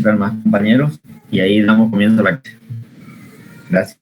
entrar más compañeros y ahí damos comienzo a la clase. Gracias.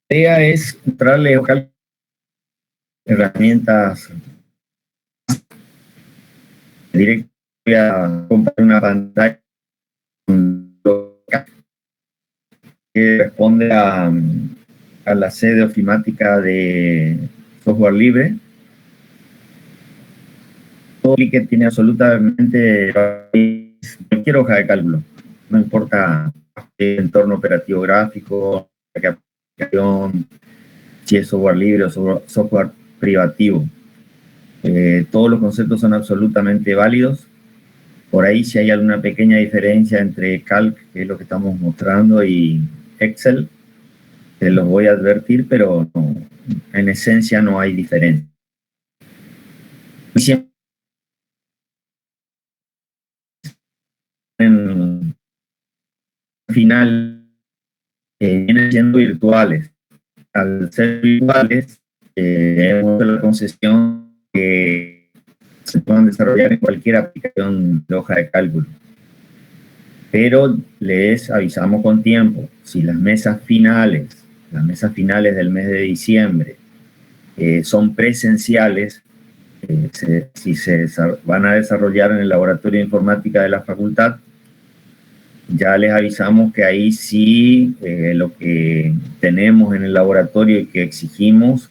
La idea es entrarle herramientas directas. Voy a compartir una pantalla que responde a la sede ofimática de software libre. Todo que tiene absolutamente cualquier hoja de cálculo, no importa el entorno operativo gráfico, qué aplicación, si es software libre o software privativo. Todos los conceptos son absolutamente válidos. Por ahí si hay alguna pequeña diferencia entre Calc, que es lo que estamos mostrando, y Excel, te los voy a advertir, pero no, en esencia no hay diferencia. Y siempre en final vienen siendo virtuales. Al ser virtuales, hemos la concesión que se puedan desarrollar en cualquier aplicación de hoja de cálculo. Pero les avisamos con tiempo, si las mesas finales del mes de diciembre son presenciales, si se van a desarrollar en el laboratorio de informática de la facultad, ya les avisamos que ahí sí lo que tenemos en el laboratorio y que exigimos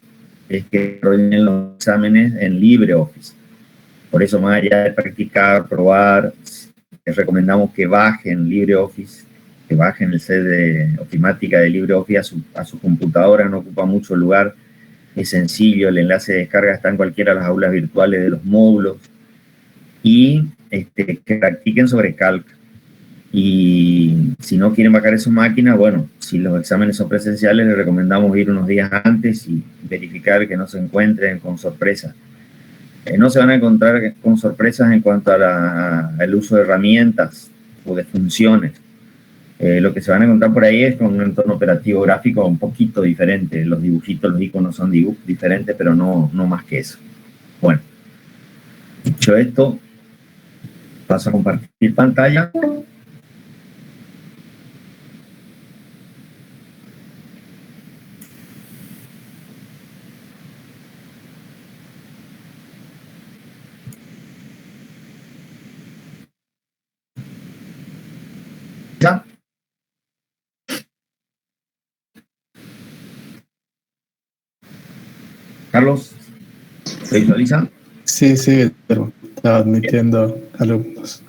es que desarrollen los exámenes en LibreOffice. Por eso, más allá de practicar, probar, les recomendamos que bajen LibreOffice, que bajen el set de ofimática de LibreOffice a su computadora, no ocupa mucho lugar, es sencillo, el enlace de descarga está en cualquiera de las aulas virtuales de los módulos, y que practiquen sobre Calc. Y si no quieren bajar su máquina, bueno, si los exámenes son presenciales, les recomendamos ir unos días antes y verificar que no se encuentren con sorpresas. No se van a encontrar con sorpresas en cuanto al uso de herramientas o de funciones. Lo que se van a encontrar por ahí es con un entorno operativo gráfico un poquito diferente. Los dibujitos, los iconos son diferentes, pero no más que eso. Bueno, dicho esto, paso a compartir pantalla. ¿Ya? Carlos, ¿se visualiza? Sí, pero está admitiendo alumnos.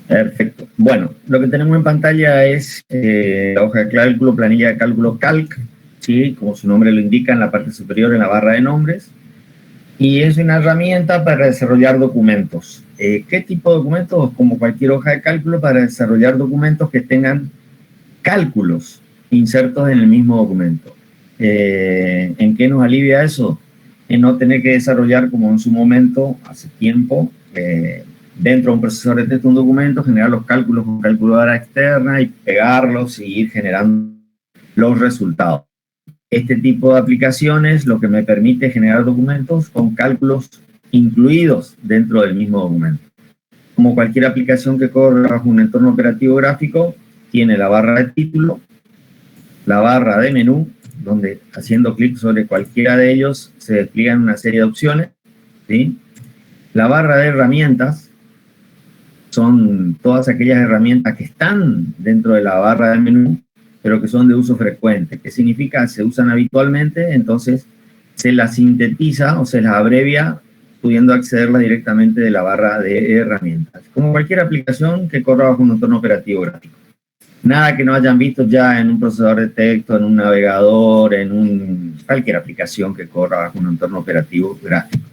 Perfecto. Bueno, lo que tenemos en pantalla es la hoja de cálculo, planilla de cálculo Calc. ¿sí? Como su nombre lo indica, en la parte superior, en la barra de nombres. Y es una herramienta para desarrollar documentos. ¿Qué tipo de documentos? Como cualquier hoja de cálculo, para desarrollar documentos que tengan cálculos insertos en el mismo documento. ¿En qué nos alivia eso? En no tener que desarrollar, como en su momento, hace tiempo, dentro de un procesador de texto un documento, generar los cálculos con calculadora externa y pegarlos y ir generando los resultados. Este tipo de aplicaciones lo que me permite generar documentos con cálculos incluidos dentro del mismo documento. Como cualquier aplicación que corre bajo un entorno operativo gráfico, tiene la barra de título, la barra de menú, donde haciendo clic sobre cualquiera de ellos se despliegan una serie de opciones, ¿sí? La barra de herramientas son todas aquellas herramientas que están dentro de la barra de menú, pero que son de uso frecuente. ¿Qué significa? Se usan habitualmente, entonces se las sintetiza o se las abrevia, pudiendo accederlas directamente de la barra de herramientas. Como cualquier aplicación que corra bajo un entorno operativo gráfico. Nada que no hayan visto ya en un procesador de texto, en un navegador, en cualquier aplicación que corra bajo un entorno operativo gráfico.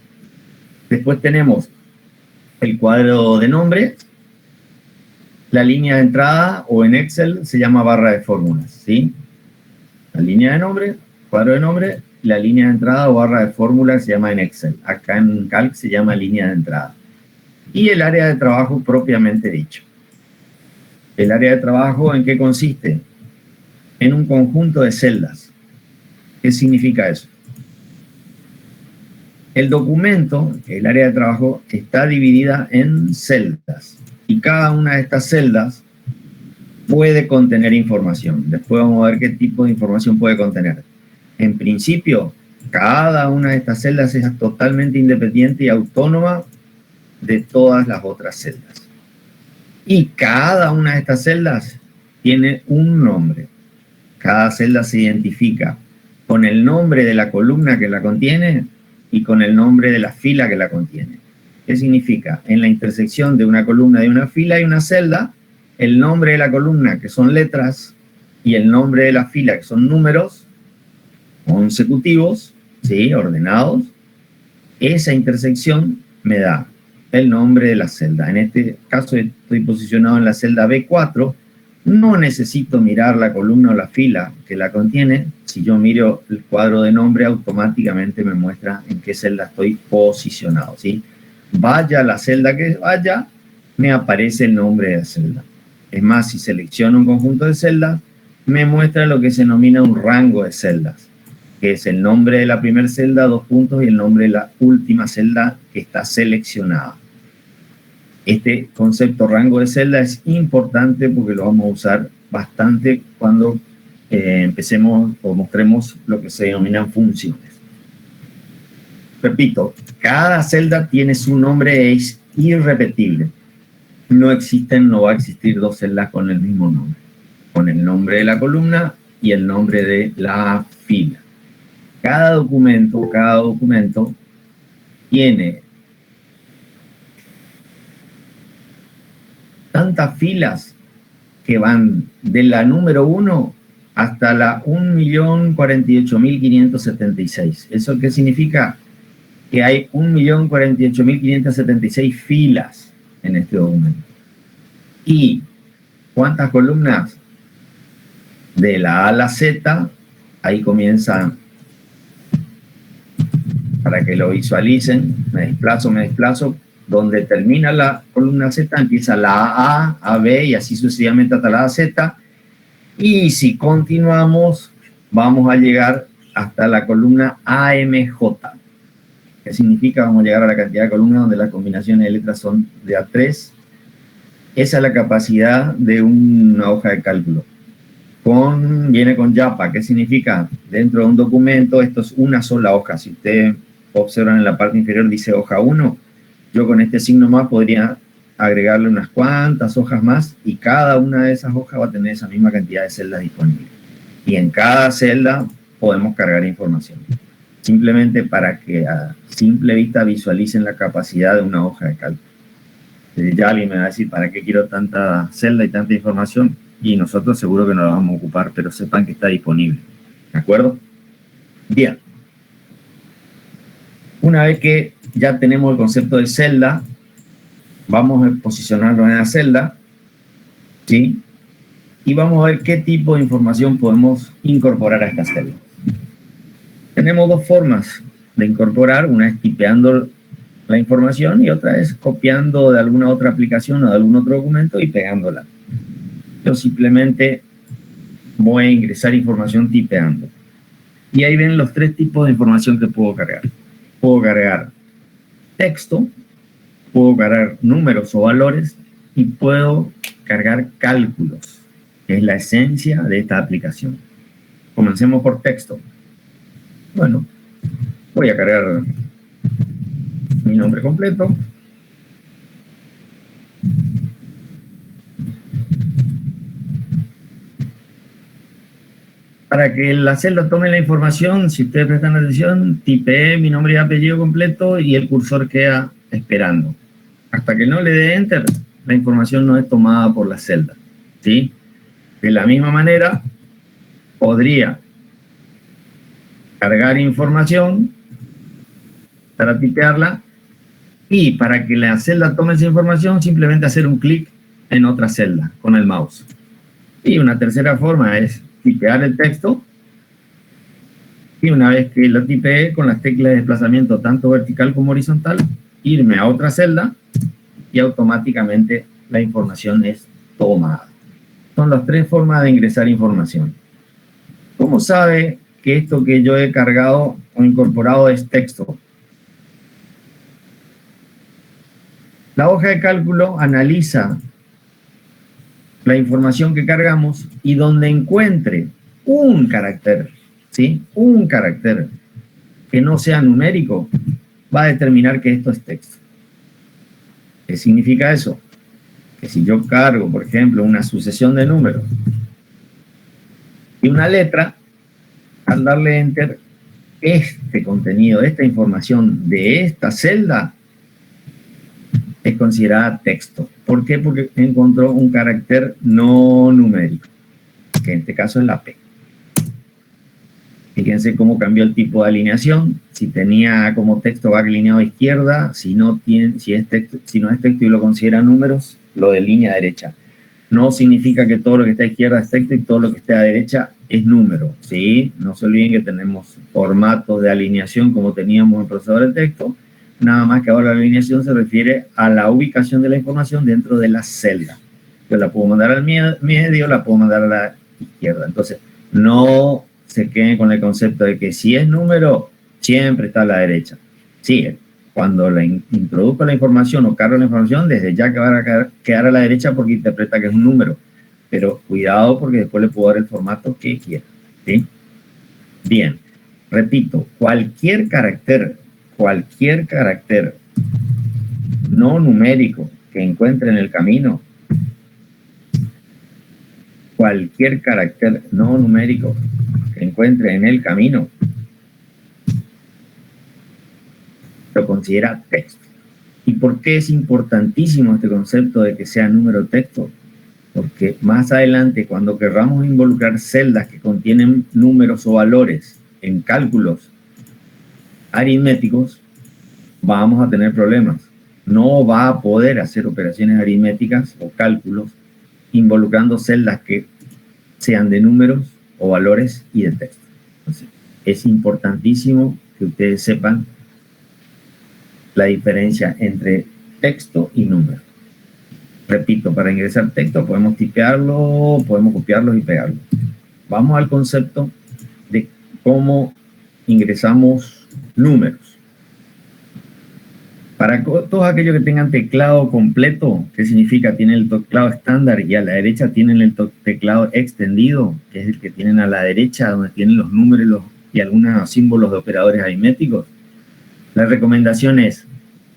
Después tenemos el cuadro de nombre, la línea de entrada, o en Excel se llama barra de fórmulas, ¿sí? La línea de nombre, cuadro de nombre, la línea de entrada o barra de fórmulas se llama en Excel. Acá en Calc se llama línea de entrada. Y el área de trabajo propiamente dicho. ¿El área de trabajo en qué consiste? En un conjunto de celdas. ¿Qué significa eso? El documento, el área de trabajo, está dividida en celdas. Y cada una de estas celdas puede contener información. Después vamos a ver qué tipo de información puede contener. En principio, cada una de estas celdas es totalmente independiente y autónoma de todas las otras celdas. Y cada una de estas celdas tiene un nombre. Cada celda se identifica con el nombre de la columna que la contiene y con el nombre de la fila que la contiene. ¿Qué significa? En la intersección de una columna y una fila hay una celda, el nombre de la columna, que son letras, y el nombre de la fila, que son números consecutivos, ¿sí? Ordenados. Esa intersección me da el nombre de la celda. En este caso estoy posicionado en la celda B4. No necesito mirar la columna o la fila que la contiene. Si yo miro el cuadro de nombre, automáticamente me muestra en qué celda estoy posicionado, ¿sí? Vaya a la celda que vaya, me aparece el nombre de la celda. Es más, si selecciono un conjunto de celdas, me muestra lo que se denomina un rango de celdas, que es el nombre de la primera celda, 2 puntos, y el nombre de la última celda que está seleccionada. Este concepto rango de celda es importante porque lo vamos a usar bastante cuando empecemos o mostremos lo que se denominan funciones. Repito, cada celda tiene su nombre, es irrepetible. No existen, no va a existir dos celdas con el mismo nombre. Con el nombre de la columna y el nombre de la fila. Cada documento tiene tantas filas que van de la número 1 hasta la 1.048.576. ¿Eso qué significa? Que hay 1.048.576 filas en este documento. ¿Y cuántas columnas? De la A a la Z, ahí comienza, para que lo visualicen, me desplazo, donde termina la columna Z, empieza la A, B y así sucesivamente hasta la Z. Y si continuamos, vamos a llegar hasta la columna AMJ. ¿Qué significa? Vamos a llegar a la cantidad de columnas donde las combinaciones de letras son de A3. Esa es la capacidad de una hoja de cálculo. Viene con YAPA. ¿Qué significa? Dentro de un documento, esto es una sola hoja. Si ustedes observan en la parte inferior, dice hoja 1. Yo con este signo más podría agregarle unas cuantas hojas más y cada una de esas hojas va a tener esa misma cantidad de celdas disponibles. Y en cada celda podemos cargar información. Simplemente para que a simple vista visualicen la capacidad de una hoja de cálculo. Ya alguien me va a decir, ¿para qué quiero tanta celda y tanta información? Y nosotros seguro que no la vamos a ocupar, pero sepan que está disponible. ¿De acuerdo? Bien. Una vez que ya tenemos el concepto de celda, vamos a posicionarnos en la celda, ¿sí? Y vamos a ver qué tipo de información podemos incorporar a esta celda. Tenemos dos formas de incorporar, una es tipeando la información y otra es copiando de alguna otra aplicación o de algún otro documento y pegándola. Yo simplemente voy a ingresar información tipeando. Y ahí ven los tres tipos de información que puedo cargar. Puedo cargar texto, puedo cargar números o valores y puedo cargar cálculos, que es la esencia de esta aplicación. Comencemos por texto. Bueno, voy a cargar mi nombre completo. Para que la celda tome la información, si ustedes prestan atención, tipeé mi nombre y apellido completo y el cursor queda esperando. Hasta que no le dé Enter, la información no es tomada por la celda, ¿sí? De la misma manera, podría cargar información para tipearla y para que la celda tome esa información, simplemente hacer un clic en otra celda con el mouse. Y una tercera forma es tipear el texto y una vez que lo tipeé con las teclas de desplazamiento tanto vertical como horizontal, irme a otra celda y automáticamente la información es tomada. Son las tres formas de ingresar información. ¿Cómo sabe que esto que yo he cargado o incorporado es texto? La hoja de cálculo analiza la información que cargamos y donde encuentre un carácter, ¿sí? Un carácter que no sea numérico, va a determinar que esto es texto. ¿Qué significa eso? Que si yo cargo, por ejemplo, una sucesión de números y una letra, al darle Enter, este contenido, esta información de esta celda es considerada texto. ¿Por qué? Porque encontró un carácter no numérico, que en este caso es la P. Fíjense cómo cambió el tipo de alineación. Si tenía como texto va alineado a izquierda, si no es texto y lo considera números, lo delinea a derecha. No significa que todo lo que está a izquierda es texto y todo lo que está a derecha es número, ¿sí? No se olviden que tenemos formatos de alineación como teníamos en el procesador de texto, nada más que ahora la alineación se refiere a la ubicación de la información dentro de la celda. Yo la puedo mandar al medio, la puedo mandar a la izquierda. Entonces, no se queden con el concepto de que si es número, siempre está a la derecha. Sí, cuando le introduzco la información o cargo la información, desde ya que va a quedar a la derecha porque interpreta que es un número. Pero cuidado porque después le puedo dar el formato que quiera, ¿sí? Bien, repito, cualquier carácter no numérico que encuentre en el camino, cualquier carácter no numérico que encuentre en el camino, lo considera texto. ¿Y por qué es importantísimo este concepto de que sea número texto? Porque más adelante, cuando querramos involucrar celdas que contienen números o valores en cálculos aritméticos, vamos a tener problemas. No va a poder hacer operaciones aritméticas o cálculos involucrando celdas que sean de números o valores y de texto. Entonces, es importantísimo que ustedes sepan la diferencia entre texto y número. Repito, para ingresar texto podemos tipearlo, podemos copiarlo y pegarlo. Vamos al concepto de cómo ingresamos números. Para todos aquellos que tengan teclado completo, ¿qué significa? Tienen el teclado estándar y a la derecha tienen el teclado extendido, que es el que tienen a la derecha, donde tienen los números y algunos símbolos de operadores aritméticos. La recomendación es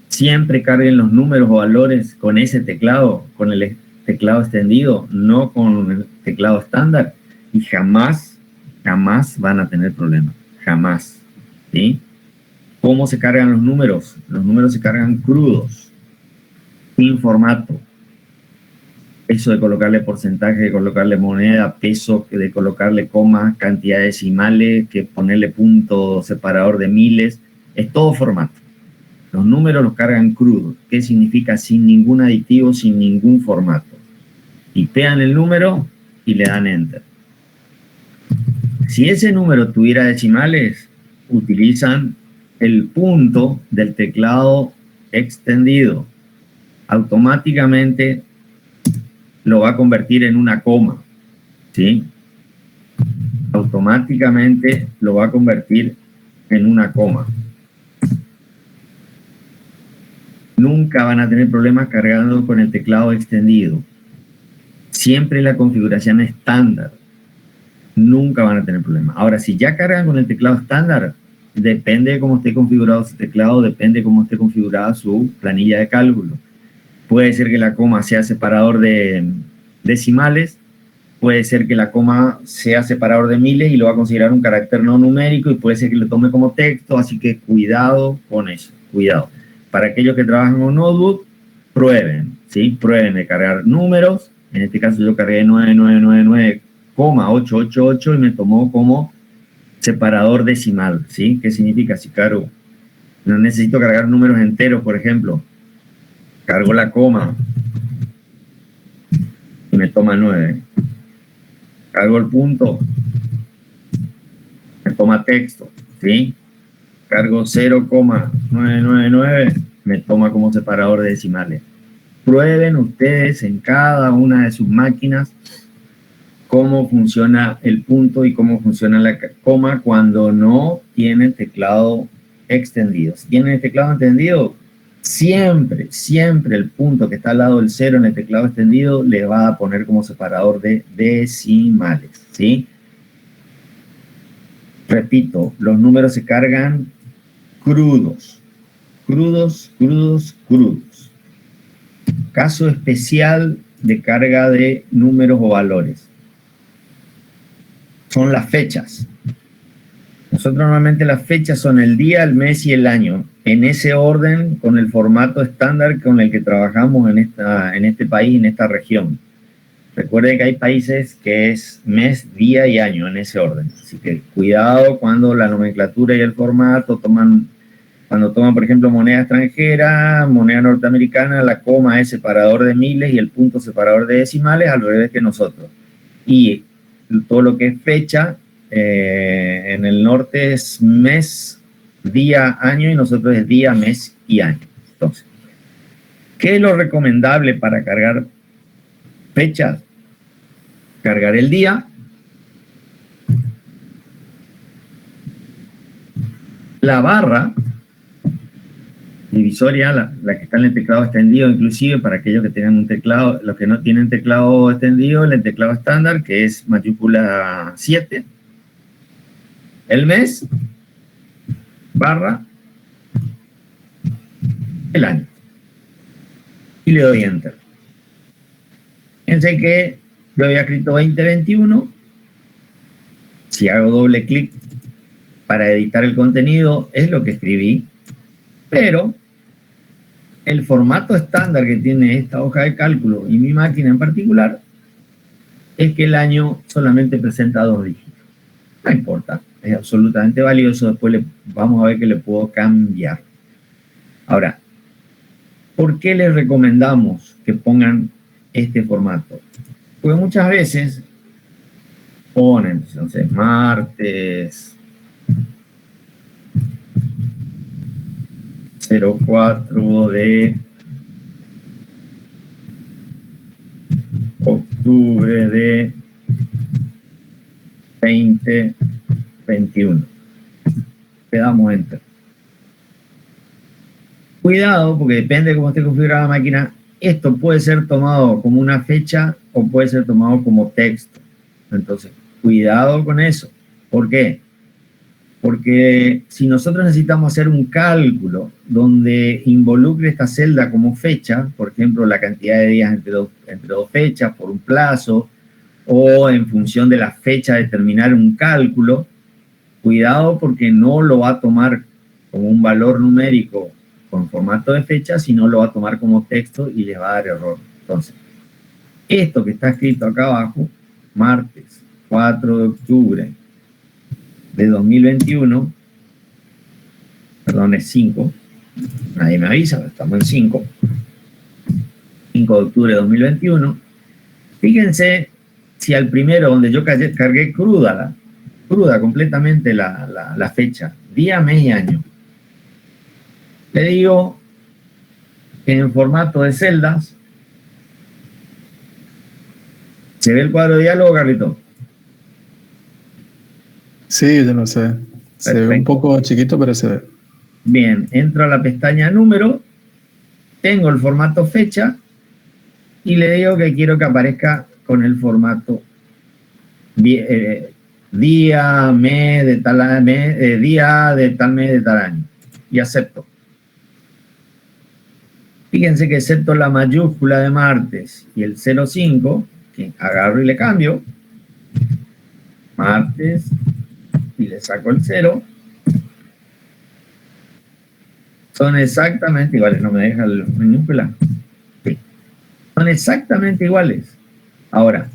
siempre carguen los números o valores con ese teclado, con el teclado extendido, no con el teclado estándar, y jamás van a tener problemas, jamás, ¿sí? ¿Cómo se cargan los números? Los números se cargan crudos, sin formato. Eso de colocarle porcentaje, de colocarle moneda, peso, de colocarle comas, cantidad de decimales, que ponerle punto separador de miles, es todo formato. Los números los cargan crudos. ¿Qué significa? Sin ningún aditivo, sin ningún formato. Y pegan el número y le dan enter. Si ese número tuviera decimales, utilizan el punto del teclado extendido. Automáticamente lo va a convertir en una coma, ¿sí? Automáticamente lo va a convertir en una coma. Nunca van a tener problemas cargando con el teclado extendido. Siempre la configuración estándar. Nunca van a tener problemas. Ahora, si ya cargan con el teclado estándar, depende de cómo esté configurado su teclado, depende de cómo esté configurada su planilla de cálculo. Puede ser que la coma sea separador de decimales, puede ser que la coma sea separador de miles y lo va a considerar un carácter no numérico, y puede ser que lo tome como texto, así que cuidado con eso, cuidado. Para aquellos que trabajan con notebook, prueben, ¿sí? Prueben de cargar números. En este caso yo cargué 9999,888 y me tomó como separador decimal, ¿sí? ¿Qué significa? Si cargo, no necesito cargar números enteros, por ejemplo, cargo la coma y me toma 9. Cargo el punto, me toma texto, ¿sí? Cargo 0,999, me toma como separador de decimales. Prueben ustedes en cada una de sus máquinas cómo funciona el punto y cómo funciona la coma cuando no tienen teclado extendido. Si tienen el teclado extendido, siempre, siempre el punto que está al lado del 0 en el teclado extendido le va a poner como separador de decimales, ¿sí? Repito, los números se cargan crudos. Crudos, crudos, crudos. Caso especial de carga de números o valores son las fechas. Nosotros normalmente las fechas son el día, el mes y el año, en ese orden, con el formato estándar con el que trabajamos en este país, en esta región. Recuerden que hay países que es mes, día y año en ese orden. Así que cuidado cuando la nomenclatura y el formato cuando toman, por ejemplo, moneda extranjera, moneda norteamericana, la coma es separador de miles y el punto separador de decimales, al revés que nosotros. Y todo lo que es fecha, en el norte es mes, día, año, y nosotros es día, mes y año. Entonces, ¿qué es lo recomendable para cargar fechas? Cargar el día, la barra divisoria, la que está en el teclado extendido, inclusive para aquellos que tengan un teclado, los que no tienen teclado extendido, el teclado estándar, que es mayúscula 7, el mes, barra, el año. Y le doy enter. Fíjense que yo había escrito 2021. Si hago doble clic para editar el contenido, es lo que escribí, pero el formato estándar que tiene esta hoja de cálculo y mi máquina en particular es que el año solamente presenta 2 dígitos. No importa, es absolutamente valioso. Después vamos a ver que le puedo cambiar. Ahora, ¿por qué les recomendamos que pongan este formato? Porque muchas veces ponen, entonces, martes 04 de octubre de 2021. Le damos enter. Cuidado, porque depende de cómo esté configurada la máquina, esto puede ser tomado como una fecha o puede ser tomado como texto. Entonces, cuidado con eso. ¿Por qué? Porque si nosotros necesitamos hacer un cálculo donde involucre esta celda como fecha, por ejemplo, la cantidad de días entre dos fechas, por un plazo, o en función de la fecha determinar un cálculo, cuidado porque no lo va a tomar como un valor numérico con formato de fecha, sino lo va a tomar como texto y le va a dar error. Entonces, Esto que está escrito acá abajo, martes 4 de octubre de 2021, perdón, es 5, nadie me avisa, estamos en 5 de octubre de 2021. Fíjense si al primero, donde yo cargué cruda completamente la fecha, día, mes y año, le digo en formato de celdas. ¿Se ve el cuadro de diálogo, Carlito? Sí, yo no sé. Se ve un poco chiquito, pero se ve. Bien, entro a la pestaña número, tengo el formato fecha y le digo que quiero que aparezca con el formato día, mes de tal mes, día de tal mes de tal año. Y acepto. Fíjense que excepto la mayúscula de martes y el 05, que agarro y le cambio, martes, y le saco el 0, son exactamente iguales. No me deja la minúscula. Sí. Son exactamente iguales. Ahora,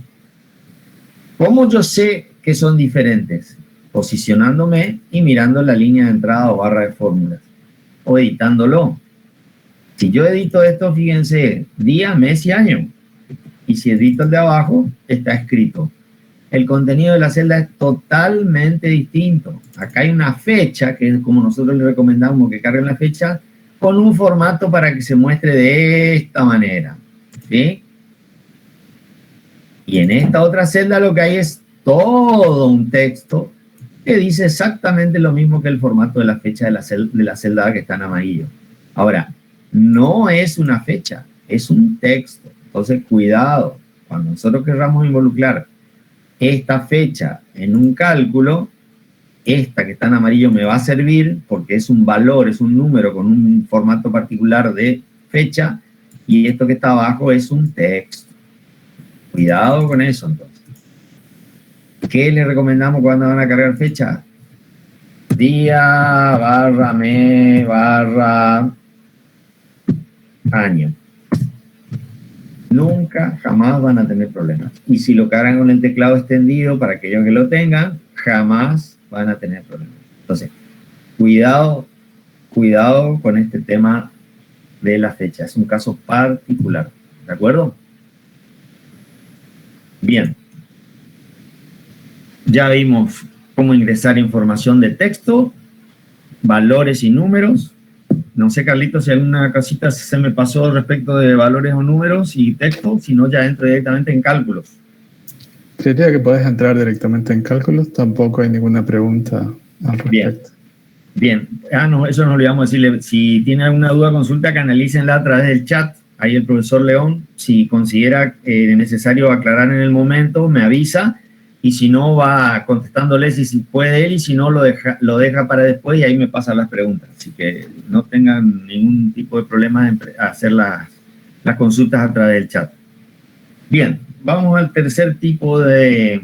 ¿cómo yo sé que son diferentes? Posicionándome y mirando la línea de entrada o barra de fórmulas, o editándolo. Si yo edito esto, fíjense, día, mes y año. Y si edito el de abajo, está escrito. El contenido de la celda es totalmente distinto. Acá hay una fecha, que es como nosotros le recomendamos que carguen la fecha, con un formato para que se muestre de esta manera. ¿Sí? Y en esta otra celda lo que hay es todo un texto que dice exactamente lo mismo que el formato de la fecha de la celda que está en amarillo. Ahora, no es una fecha, es un texto. Entonces, cuidado, cuando nosotros querramos involucrar esta fecha en un cálculo, esta que está en amarillo me va a servir porque es un valor, es un número con un formato particular de fecha, y esto que está abajo es un texto. Cuidado con eso, entonces. ¿Qué les recomendamos cuando van a cargar fecha? Día, barra, mes, barra, año. Nunca, jamás van a tener problemas. Y si lo cargan con el teclado extendido, para aquellos que lo tengan, jamás van a tener problemas. Entonces, cuidado con este tema de la fecha. Es un caso particular. ¿De acuerdo? Bien. Ya vimos cómo ingresar información de texto, valores y números. No sé, Carlitos, si alguna casita se me pasó respecto de valores o números y texto, si no ya entro directamente en cálculos. Creería que puedes entrar directamente en cálculos, tampoco hay ninguna pregunta al respecto. Bien. No, eso nos olvidamos decirle. Si tiene alguna duda, consulta, canalícenla a través del chat. Ahí el profesor León, si considera necesario aclarar en el momento, me avisa. Y si no, va contestándole si puede él, y si no, lo deja para después y ahí me pasan las preguntas. Así que no tengan ningún tipo de problema en hacer las consultas a través del chat. Bien, vamos al tercer tipo de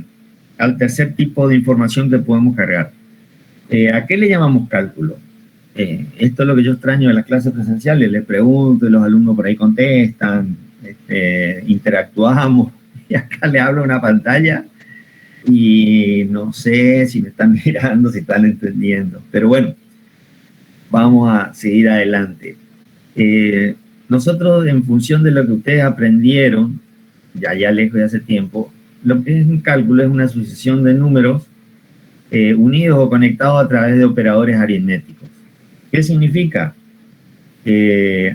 información que podemos cargar. ¿A qué le llamamos cálculo? Esto es lo que yo extraño de las clases presenciales. Les pregunto y los alumnos por ahí contestan, interactuamos, y acá le hablo a una pantalla y no sé si me están mirando, si están entendiendo. Pero bueno, vamos a seguir adelante. Nosotros, en función de lo que ustedes aprendieron, ya lejos de hace tiempo, lo que es un cálculo es una sucesión de números unidos o conectados a través de operadores aritméticos. ¿Qué significa?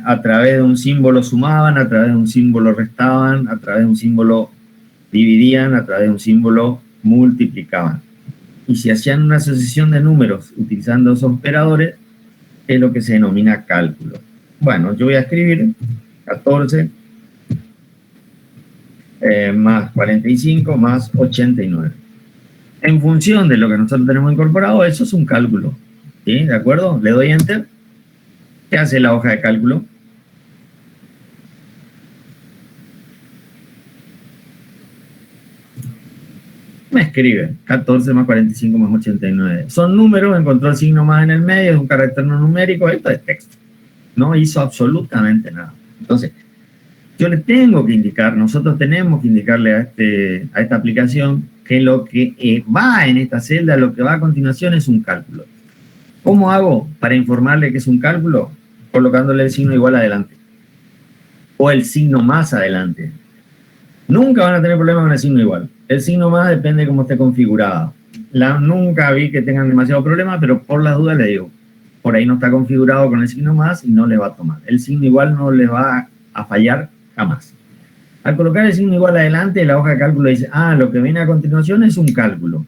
A través de un símbolo sumaban, a través de un símbolo restaban, a través de un símbolo dividían, a través de un símbolo multiplicaban. Y si hacían una sucesión de números utilizando esos operadores, es lo que se denomina cálculo. Bueno, yo voy a escribir 14 más 45 más 89. En función de lo que nosotros tenemos incorporado, eso es un cálculo. ¿Sí? ¿De acuerdo? Le doy Enter. ¿Qué hace la hoja de cálculo? Me escribe 14 más 45 más 89. Son números, encontró el signo más en el medio, es un carácter no numérico, esto es texto. No hizo absolutamente nada. Entonces, yo le tengo que indicar, nosotros tenemos que indicarle a esta aplicación que lo que va en esta celda, lo que va a continuación es un cálculo. ¿Cómo hago para informarle que es un cálculo? Colocándole el signo igual adelante. O el signo más adelante. Nunca van a tener problemas con el signo igual. El signo más depende de cómo esté configurado. Nunca vi que tengan demasiado problema, pero por las dudas le digo, por ahí no está configurado con el signo más y no le va a tomar. El signo igual no le va a fallar jamás. Al colocar el signo igual adelante, la hoja de cálculo dice, lo que viene a continuación es un cálculo.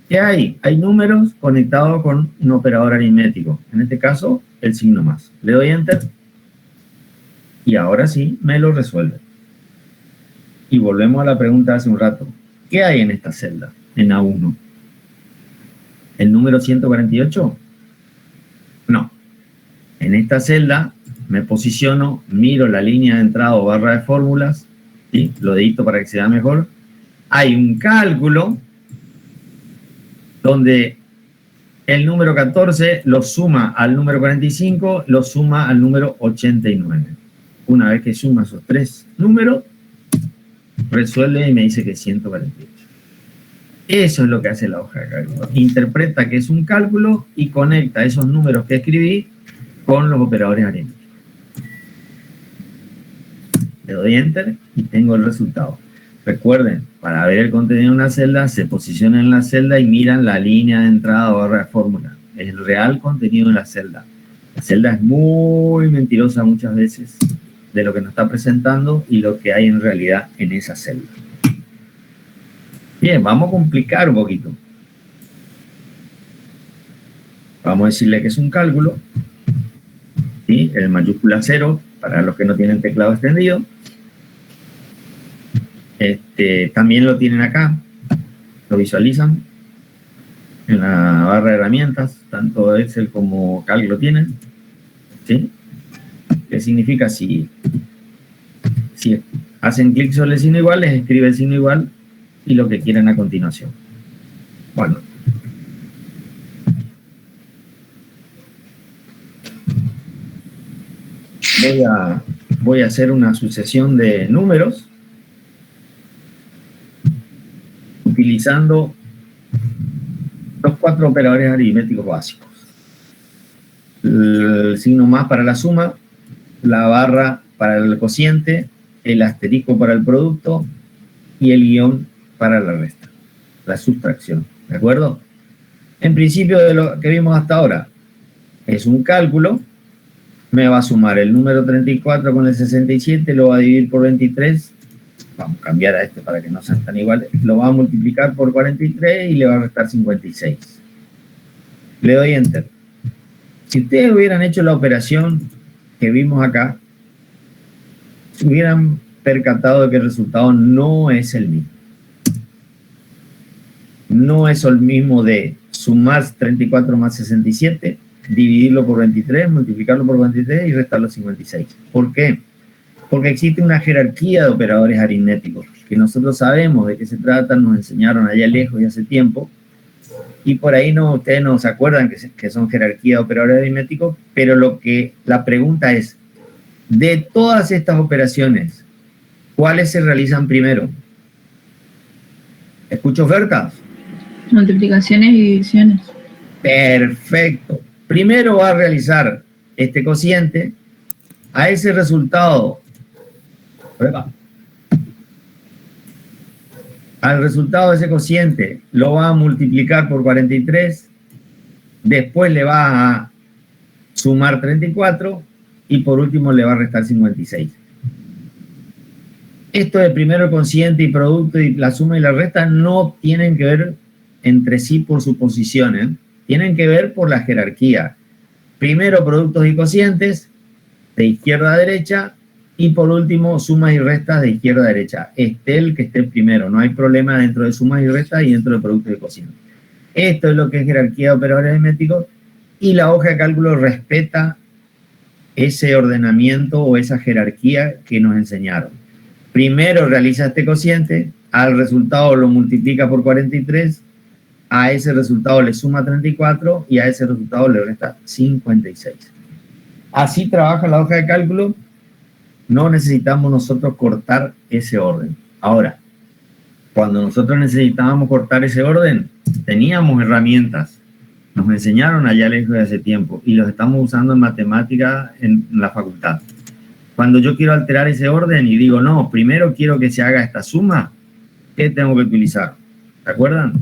¿Qué hay? Hay números conectados con un operador aritmético. En este caso, el signo más. Le doy Enter. Y ahora sí, me lo resuelve. Y volvemos a la pregunta de hace un rato. ¿Qué hay en esta celda? En A1. ¿El número 148? No. En esta celda me posiciono, miro la línea de entrada o barra de fórmulas, ¿sí? Lo edito para que se vea mejor. Hay un cálculo donde el número 14 lo suma al número 45, lo suma al número 89. Una vez que suma esos tres números, resuelve y me dice que es 148. Eso es lo que hace la hoja de cálculo. Interpreta que es un cálculo y conecta esos números que escribí con los operadores aritméticos. Le doy Enter y tengo el resultado. Recuerden, para ver el contenido de una celda, se posicionan en la celda y miran la línea de entrada o barra de fórmula. Es el real contenido de la celda. La celda es muy mentirosa muchas veces de lo que nos está presentando y lo que hay en realidad en esa celda. Bien, vamos a complicar un poquito. Vamos a decirle que es un cálculo, ¿sí? El mayúscula 0, para los que no tienen teclado extendido. También lo tienen acá, lo visualizan en la barra de herramientas, tanto Excel como Calc lo tienen, ¿sí? ¿Qué significa? Si hacen clic sobre el signo igual, les escribe el signo igual y lo que quieren a continuación. Bueno. Voy a hacer una sucesión de números utilizando los 4 operadores aritméticos básicos. El signo más para la suma, la barra para el cociente, el asterisco para el producto y el guión para la resta, la sustracción, ¿de acuerdo? En principio, de lo que vimos hasta ahora, es un cálculo, me va a sumar el número 34 con el 67, lo va a dividir por 23, vamos a cambiar a este para que no sean tan iguales, lo va a multiplicar por 43 y le va a restar 56. Le doy Enter. Si ustedes hubieran hecho la operación que vimos acá, se hubieran percatado de que el resultado no es el mismo. No es el mismo de sumar 34 más 67, dividirlo por 23, multiplicarlo por 23 y restarlo 56. ¿Por qué? Porque existe una jerarquía de operadores aritméticos, que nosotros sabemos de qué se trata, nos enseñaron allá lejos y hace tiempo, y por ahí ustedes no se acuerdan que son jerarquía de operadores aritméticos, pero la pregunta es, de todas estas operaciones, ¿cuáles se realizan primero? ¿Escucho ofertas? Multiplicaciones y divisiones. Perfecto. Primero va a realizar este cociente. A ese resultado, al resultado de ese cociente lo va a multiplicar por 43, después le va a sumar 34 y por último le va a restar 56. Esto de primero el cociente y producto y la suma y la resta no tienen que ver entre sí por su posición, ¿eh? Tienen que ver por la jerarquía. Primero productos y cocientes, de izquierda a derecha, y por último sumas y restas de izquierda a derecha. Esté el que esté primero, no hay problema dentro de sumas y restas y dentro de productos y cocientes. Esto es lo que es jerarquía de operadores aritméticos, y la hoja de cálculo respeta ese ordenamiento o esa jerarquía que nos enseñaron. Primero realiza este cociente, al resultado lo multiplica por 43, a ese resultado le suma 34 y a ese resultado le resta 56. Así trabaja la hoja de cálculo No necesitamos nosotros cortar ese orden. Ahora, cuando nosotros necesitábamos cortar ese orden, teníamos herramientas. Nos enseñaron allá lejos de hace tiempo y los estamos usando en matemática en la facultad. Cuando yo quiero alterar ese orden y digo, no, primero quiero que se haga esta suma, ¿qué tengo que utilizar? ¿Se acuerdan?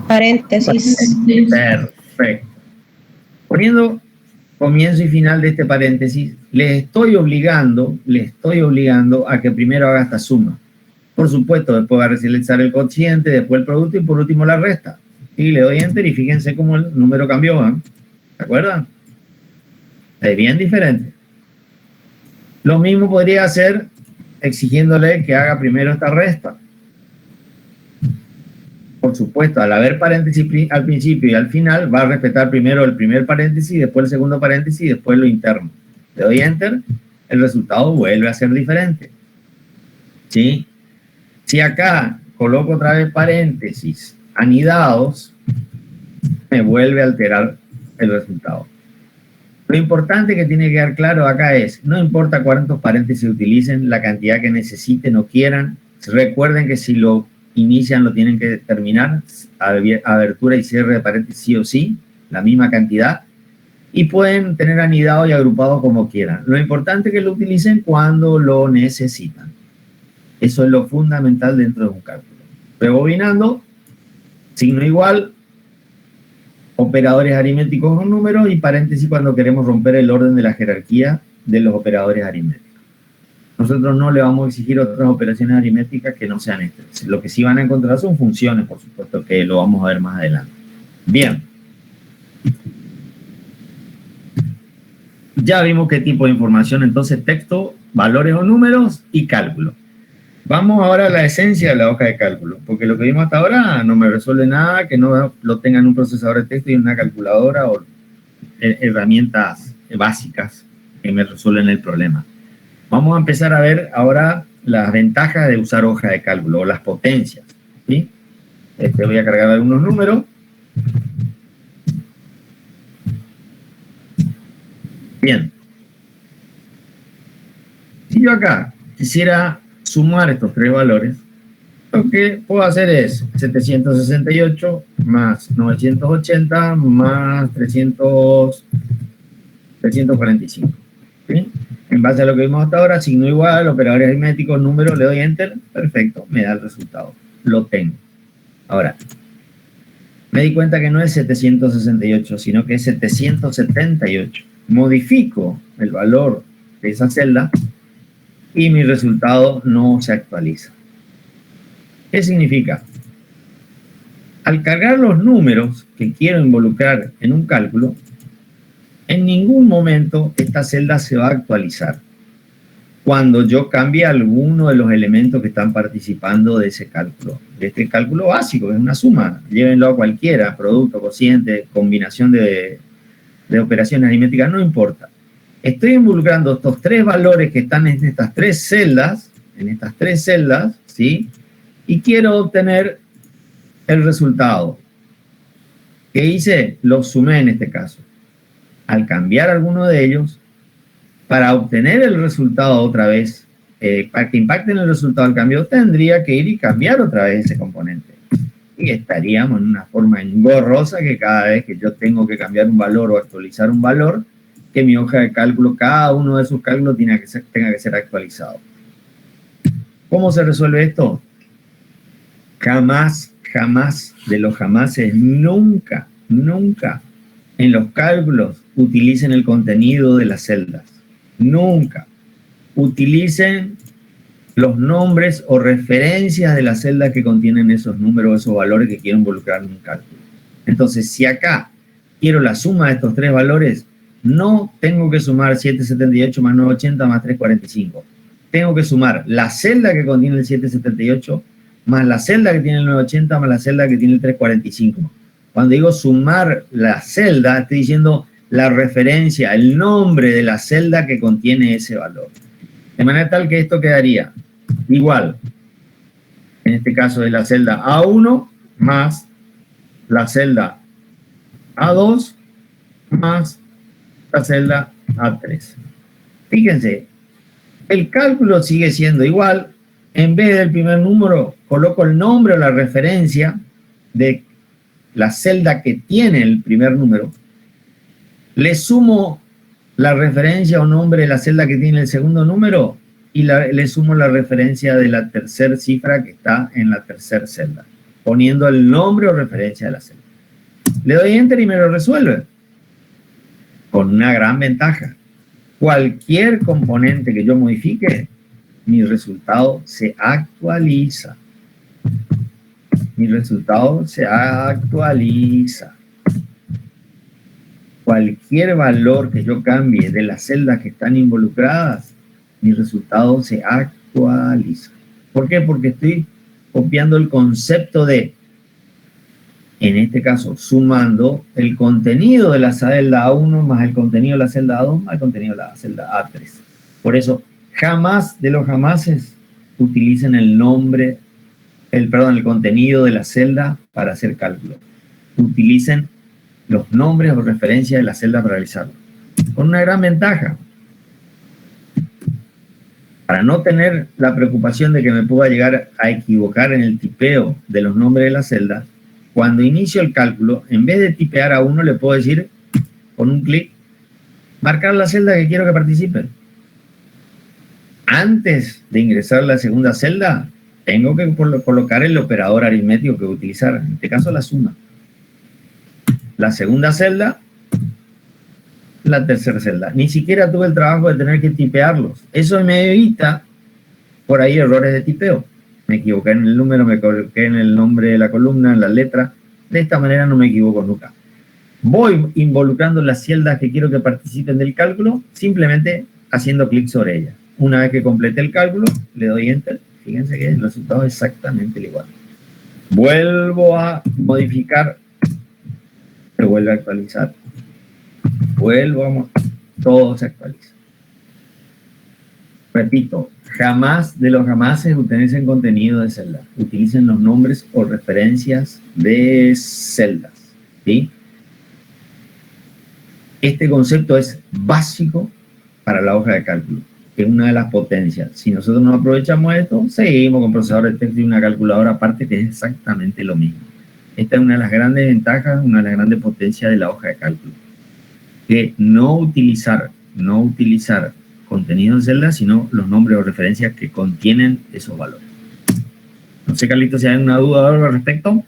Paréntesis. Perfecto. Poniendo comienzo y final de este paréntesis, les estoy obligando a que primero haga esta suma. Por supuesto, después va a realizar el cociente, después el producto y por último la resta. Y le doy enter y fíjense cómo el número cambió, ¿eh? ¿Se acuerdan? Es bien diferente. Lo mismo podría hacer exigiéndole que haga primero esta resta. Por supuesto, al haber paréntesis al principio y al final, va a respetar primero el primer paréntesis, después el segundo paréntesis y después lo interno. Le doy enter, el resultado vuelve a ser diferente. ¿Sí? Si acá coloco otra vez paréntesis anidados, me vuelve a alterar el resultado. Lo importante que tiene que quedar claro acá es, no importa cuántos paréntesis utilicen, la cantidad que necesiten o quieran, recuerden que si lo inician lo tienen que terminar, abertura y cierre de paréntesis sí o sí, la misma cantidad, y pueden tener anidado y agrupado como quieran. Lo importante es que lo utilicen cuando lo necesitan. Eso es lo fundamental dentro de un cálculo. Rebobinando, signo igual, operadores aritméticos con números y paréntesis cuando queremos romper el orden de la jerarquía de los operadores aritméticos. Nosotros no le vamos a exigir otras operaciones aritméticas que no sean estas. Lo que sí van a encontrar son funciones, por supuesto, que lo vamos a ver más adelante. Bien. Ya vimos qué tipo de información, entonces texto, valores o números y cálculo. Vamos ahora a la esencia de la hoja de cálculo, porque lo que vimos hasta ahora no me resuelve nada que no lo tenga en un procesador de texto y en una calculadora o herramientas básicas que me resuelven el problema. Vamos a empezar a ver ahora las ventajas de usar hoja de cálculo o las potencias, ¿sí? Voy a cargar algunos números. Bien. Si yo acá quisiera sumar estos tres valores, lo que puedo hacer es 768 más 980 más 345. ¿Sí? En base a lo que vimos hasta ahora, signo igual, operadores aritméticos, número, le doy enter, perfecto, me da el resultado. Lo tengo. Ahora, me di cuenta que no es 768, sino que es 778. Modifico el valor de esa celda y mi resultado no se actualiza. ¿Qué significa? Al cargar los números que quiero involucrar en un cálculo, en ningún momento esta celda se va a actualizar cuando yo cambie alguno de los elementos que están participando de ese cálculo. De este cálculo básico, es una suma. Llévenlo a cualquiera, producto, cociente, combinación de operaciones aritméticas, no importa. Estoy involucrando estos tres valores que están en estas tres celdas, ¿sí? Y quiero obtener el resultado. ¿Qué hice? Los sumé en este caso. Al cambiar alguno de ellos, para obtener el resultado otra vez, para que impacten el resultado del cambio, tendría que ir y cambiar otra vez ese componente. Y estaríamos en una forma engorrosa que cada vez que yo tengo que cambiar un valor o actualizar un valor, que mi hoja de cálculo, cada uno de sus cálculos tenga que ser actualizado. ¿Cómo se resuelve esto? Jamás de los jamases, nunca en los cálculos utilicen el contenido de las celdas. Nunca. Utilicen los nombres o referencias de las celdas que contienen esos números, esos valores que quiero involucrar en un cálculo. Entonces, si acá quiero la suma de estos tres valores, no tengo que sumar 778 más 980 más 345. Tengo que sumar la celda que contiene el 778 más la celda que tiene el 980 más la celda que tiene el 345. Cuando digo sumar la celda, estoy diciendo la referencia, el nombre de la celda que contiene ese valor. De manera tal que esto quedaría igual. En este caso es la celda A1 más la celda A2 más la celda A3. Fíjense, El cálculo sigue siendo igual. En vez del primer número, coloco el nombre o la referencia de la celda que tiene el primer número. Le sumo la referencia o nombre de la celda que tiene el segundo número y le sumo la referencia de la tercera cifra que está en la tercera celda, poniendo el nombre o referencia de la celda. Le doy Enter y me lo resuelve. Con una gran ventaja. Cualquier componente que yo modifique, mi resultado se actualiza. Mi resultado se actualiza. Cualquier valor que yo cambie de las celdas que están involucradas, mi resultado se actualiza. ¿Por qué? Porque estoy copiando el concepto de, en este caso, sumando el contenido de la celda A1 más el contenido de la celda A2 más el contenido de la celda A3. Por eso, jamás de los jamases utilicen el nombre, el contenido de la celda para hacer cálculo. Utilicen los nombres o referencias de la celda para realizarlo. Con una gran ventaja. Para no tener la preocupación de que me pueda llegar a equivocar en el tipeo de los nombres de la celda, cuando inicio el cálculo, en vez de tipear a uno, le puedo decir, con un clic, marcar la celda que quiero que participe. Antes de ingresar la segunda celda, tengo que colocar el operador aritmético que voy a utilizar, en este caso la suma. La segunda celda, la tercera celda. Ni siquiera tuve el trabajo de tener que tipearlos. Eso me evita por ahí errores de tipeo. Me equivoqué en el número, me equivoqué en el nombre de la columna, en la letra. De esta manera no me equivoco nunca. Voy involucrando las celdas que quiero que participen del cálculo, simplemente haciendo clic sobre ellas. Una vez que complete el cálculo, le doy Enter. Fíjense que el resultado es exactamente el igual. Vuelvo a modificar. Se vuelve a actualizar. Todo se actualiza. Repito, jamás de los jamases utilicen contenido de celda. Utilicen los nombres o referencias de celdas. ¿Sí? Este concepto es básico para la hoja de cálculo, que es una de las potencias. Si nosotros no aprovechamos esto, seguimos con procesador de texto y una calculadora aparte que es exactamente lo mismo. Esta es una de las grandes ventajas, una de las grandes potencias de la hoja de cálculo. Que no utilizar contenido de celda, sino los nombres o referencias que contienen esos valores. No sé, Carlitos, si hay una duda al respecto.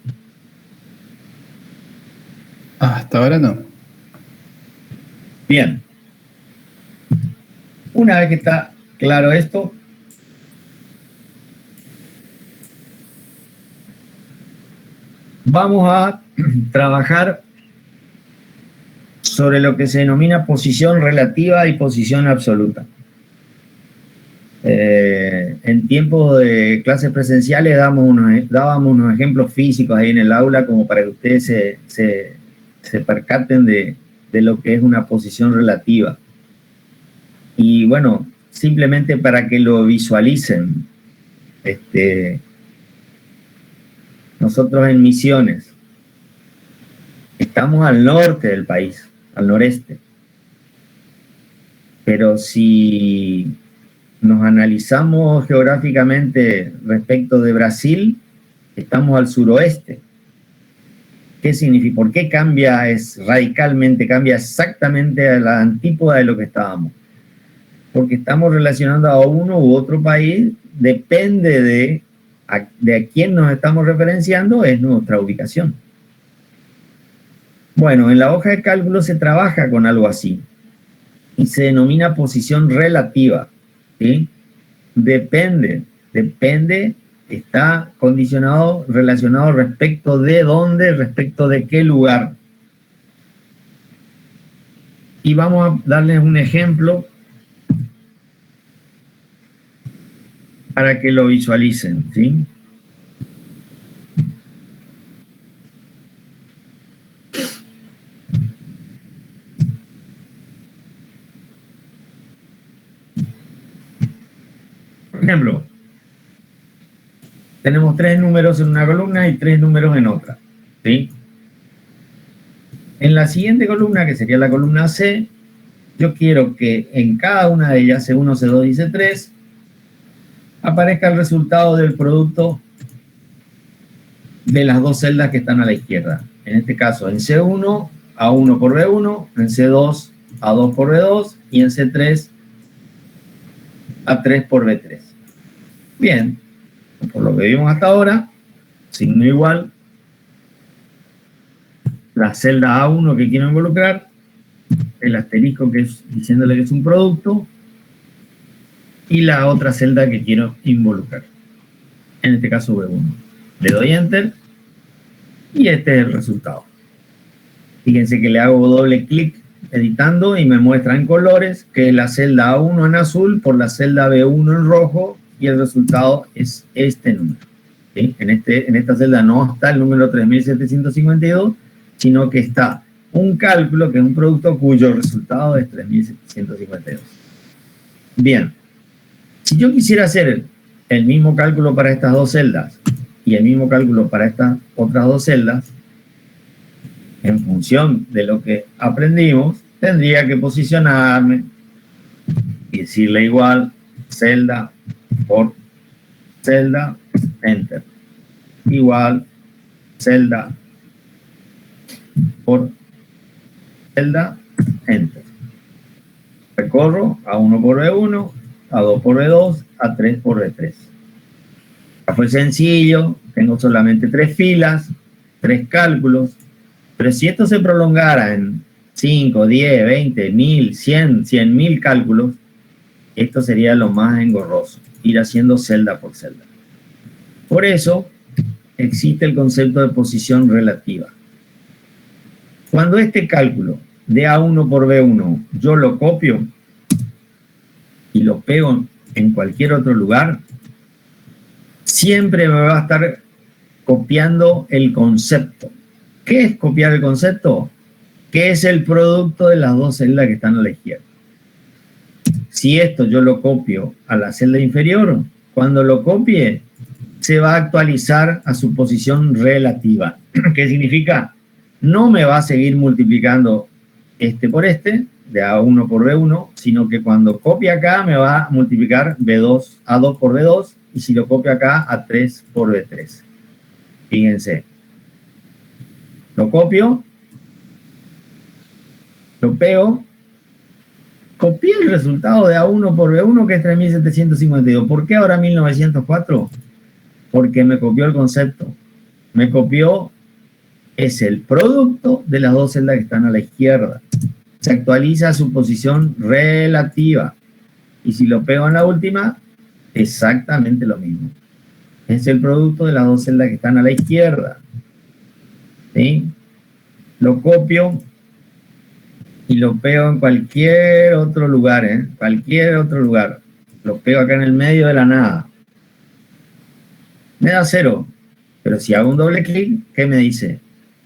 Hasta ahora no. Bien. Una vez que está claro esto, vamos a trabajar sobre lo que se denomina posición relativa y posición absoluta. En tiempos de clases presenciales dábamos unos ejemplos físicos ahí en el aula como para que ustedes se percaten de lo que es una posición relativa. Y bueno, simplemente para que lo visualicen, nosotros en Misiones estamos al norte del país, al noreste. Pero si nos analizamos geográficamente respecto de Brasil, estamos al suroeste. ¿Qué significa? ¿Por qué cambia? Radicalmente, cambia exactamente a la antípoda de lo que estábamos. Porque estamos relacionando a uno u otro país, depende de a quién nos estamos referenciando, es nuestra ubicación. Bueno, en la hoja de cálculo se trabaja con algo así y se denomina posición relativa, ¿sí? Depende, está condicionado, relacionado respecto de dónde, respecto de qué lugar. Y vamos a darles un ejemplo para que lo visualicen, ¿sí? Por ejemplo, tenemos 3 números en una columna y 3 números en otra, ¿sí? En la siguiente columna, que sería la columna C, yo quiero que en cada una de ellas, C1, C2 y C3, aparezca el resultado del producto de las dos celdas que están a la izquierda. En este caso, en C1, A1 por B1, en C2, A2 por B2 y en C3, A3 por B3. Bien, por lo que vimos hasta ahora, signo igual, la celda A1 que quiero involucrar, el asterisco que es diciéndole que es un producto, y la otra celda que quiero involucrar. En este caso B1. Le doy Enter y este es el resultado. Fíjense que le hago doble clic editando y me muestra en colores que es la celda A1 en azul por la celda B1 en rojo y el resultado es este número. ¿Sí? En esta celda no está el número 3752, sino que está un cálculo que es un producto cuyo resultado es 3752. Bien, si yo quisiera hacer el mismo cálculo para estas dos celdas y el mismo cálculo para estas otras dos celdas, en función de lo que aprendimos, tendría que posicionarme y decirle igual celda por celda, Enter. Igual celda por celda, Enter. Recorro A1 por B1, A2 por B2, A3 por B3. Ya fue sencillo, tengo solamente 3 filas, 3 cálculos, pero si esto se prolongara en 5, 10, 20, 1000, 100, 100.000 cálculos, esto sería lo más engorroso, ir haciendo celda por celda. Por eso existe el concepto de posición relativa. Cuando este cálculo de A1 por B1 yo lo copio y lo pego en cualquier otro lugar, siempre me va a estar copiando el concepto. ¿Qué es copiar el concepto? Que es el producto de las dos celdas que están a la izquierda. Si esto yo lo copio a la celda inferior, cuando lo copie, se va a actualizar a su posición relativa. ¿Qué significa? No me va a seguir multiplicando este por este, de A1 por B1, sino que cuando copie acá me va a multiplicar B2, A2 por B2, y si lo copio acá, A3 por B3. Fíjense. Lo copio, lo pego, copié el resultado de A1 por B1, que es 3752. ¿Por qué ahora 1904? Porque me copió el concepto. Me copió, es el producto de las dos celdas que están a la izquierda. Se actualiza su posición relativa. Y si lo pego en la última, exactamente lo mismo. Es el producto de las dos celdas que están a la izquierda. ¿Sí? Lo copio y lo pego en cualquier otro lugar, cualquier otro lugar. Lo pego acá en el medio de la nada. Me da 0. Pero si hago un doble clic, ¿qué me dice?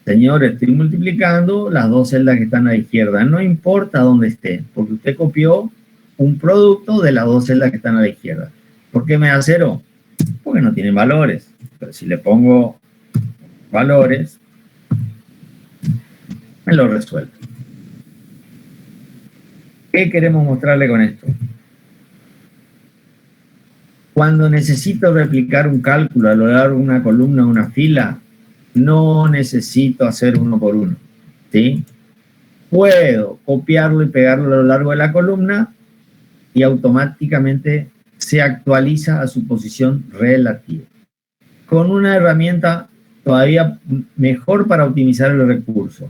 Señor, estoy multiplicando las dos celdas que están a la izquierda. No importa dónde esté, porque usted copió un producto de las dos celdas que están a la izquierda. ¿Por qué me da 0? Porque no tienen valores. Pero si le pongo valores, me lo resuelve. ¿Qué queremos mostrarle con esto? Cuando necesito replicar un cálculo a lo largo de una columna o una fila, no necesito hacer uno por uno, ¿sí? Puedo copiarlo y pegarlo a lo largo de la columna y automáticamente se actualiza a su posición relativa. Con una herramienta todavía mejor para optimizar el recurso.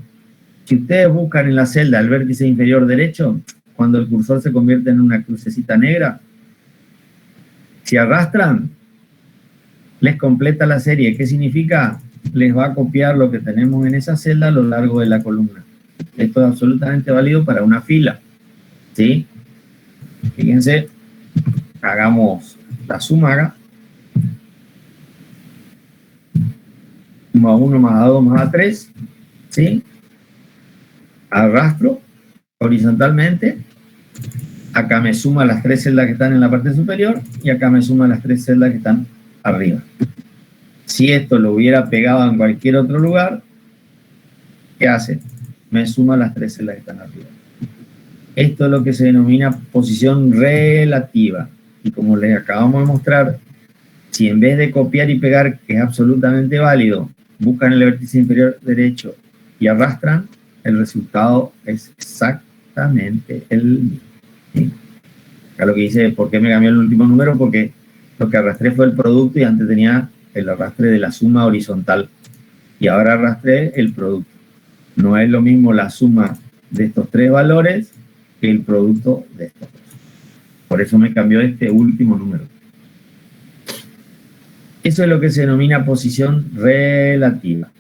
Si ustedes buscan en la celda el vértice inferior derecho, cuando el cursor se convierte en una crucecita negra, si arrastran, les completa la serie. ¿Qué significa? Les va a copiar lo que tenemos en esa celda a lo largo de la columna. Esto es absolutamente válido para una fila, ¿sí? Fíjense, hagamos la suma acá. Suma A1 más A2 más A3, ¿sí? Arrastro horizontalmente. Acá me suma las 3 celdas que están en la parte superior y acá me suma las 3 celdas que están arriba. Si esto lo hubiera pegado en cualquier otro lugar, ¿qué hace? Me suma las 3 celdas que están arriba. Esto es lo que se denomina posición relativa. Y como les acabamos de mostrar, si en vez de copiar y pegar, que es absolutamente válido, buscan el vértice inferior derecho y arrastran, el resultado es exactamente el mismo. ¿Sí? Acá lo que dice es, ¿por qué me cambió el último número? Porque lo que arrastré fue el producto y antes tenía el arrastre de la suma horizontal. Y ahora arrastré el producto. No es lo mismo la suma de estos tres valores que el producto de estos dos. Por eso me cambió este último número. Eso es lo que se denomina posición relativa.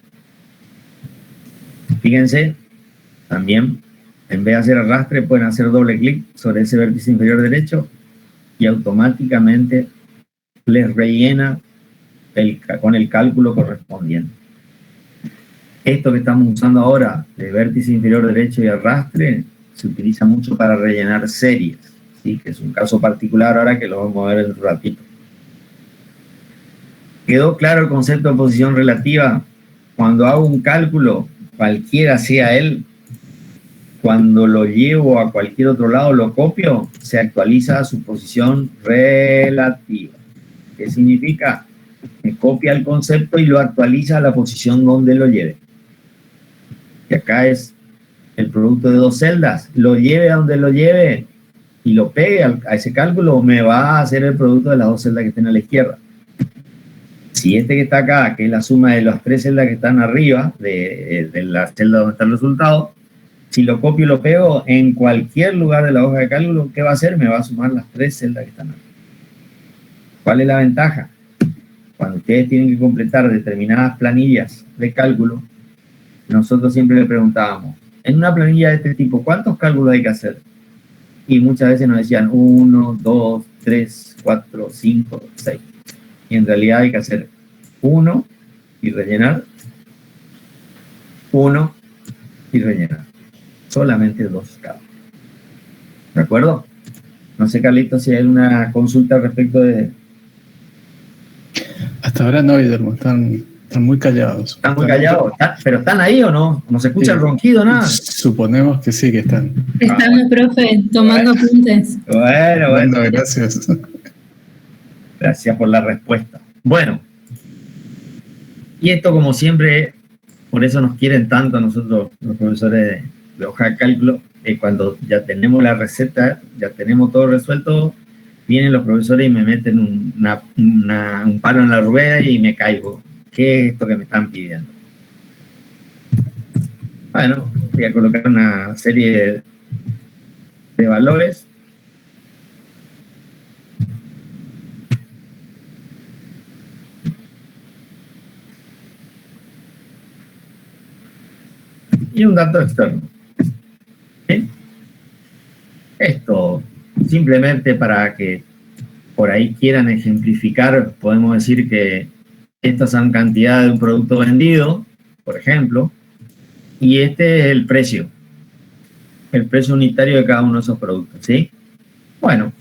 Fíjense, también, en vez de hacer arrastre, pueden hacer doble clic sobre ese vértice inferior derecho y automáticamente les rellena con el cálculo correspondiente. Esto que estamos usando ahora, de vértice inferior derecho y arrastre, se utiliza mucho para rellenar series, ¿sí? Que es un caso particular ahora que lo vamos a ver en un ratito. ¿Quedó claro el concepto de posición relativa? Cuando hago un cálculo, cualquiera sea él, cuando lo llevo a cualquier otro lado, lo copio, se actualiza a su posición relativa. ¿Qué significa? Me copia el concepto y lo actualiza a la posición donde lo lleve. Que acá es el producto de dos celdas, lo lleve a donde lo lleve y lo pegue a ese cálculo, me va a hacer el producto de las dos celdas que estén a la izquierda. Si este que está acá, que es la suma de las tres celdas que están arriba, de la celda donde está el resultado, si lo copio y lo pego en cualquier lugar de la hoja de cálculo, ¿qué va a hacer? Me va a sumar las tres celdas que están arriba. ¿Cuál es la ventaja? Cuando ustedes tienen que completar determinadas planillas de cálculo, nosotros siempre le preguntábamos, en una planilla de este tipo, ¿cuántos cálculos hay que hacer? Y muchas veces nos decían 1, 2, 3, 4, 5, 6. Y en realidad hay que hacer 1 y rellenar, 1 y rellenar. Solamente 2 cada uno. ¿De acuerdo? No sé, Carlitos, si hay una consulta respecto de... Hasta ahora no, Guillermo, están muy callados. ¿Están muy callados? ¿Pero están ahí o no? ¿No se escucha el ronquido, nada? Suponemos que sí, que están. Estamos, profe, tomando apuntes. Bueno. Gracias. Gracias por la respuesta. Bueno, y esto como siempre, por eso nos quieren tanto a nosotros los profesores de hoja de cálculo, cuando ya tenemos la receta, ya tenemos todo resuelto, vienen los profesores y me meten un palo en la rueda y me caigo. ¿Qué es esto que me están pidiendo? Bueno, voy a colocar una serie de valores. Y un dato externo. ¿Sí? Esto, simplemente para que por ahí quieran ejemplificar, podemos decir que estas son cantidades de un producto vendido, por ejemplo, y este es el precio unitario de cada uno de esos productos, ¿sí? Bueno,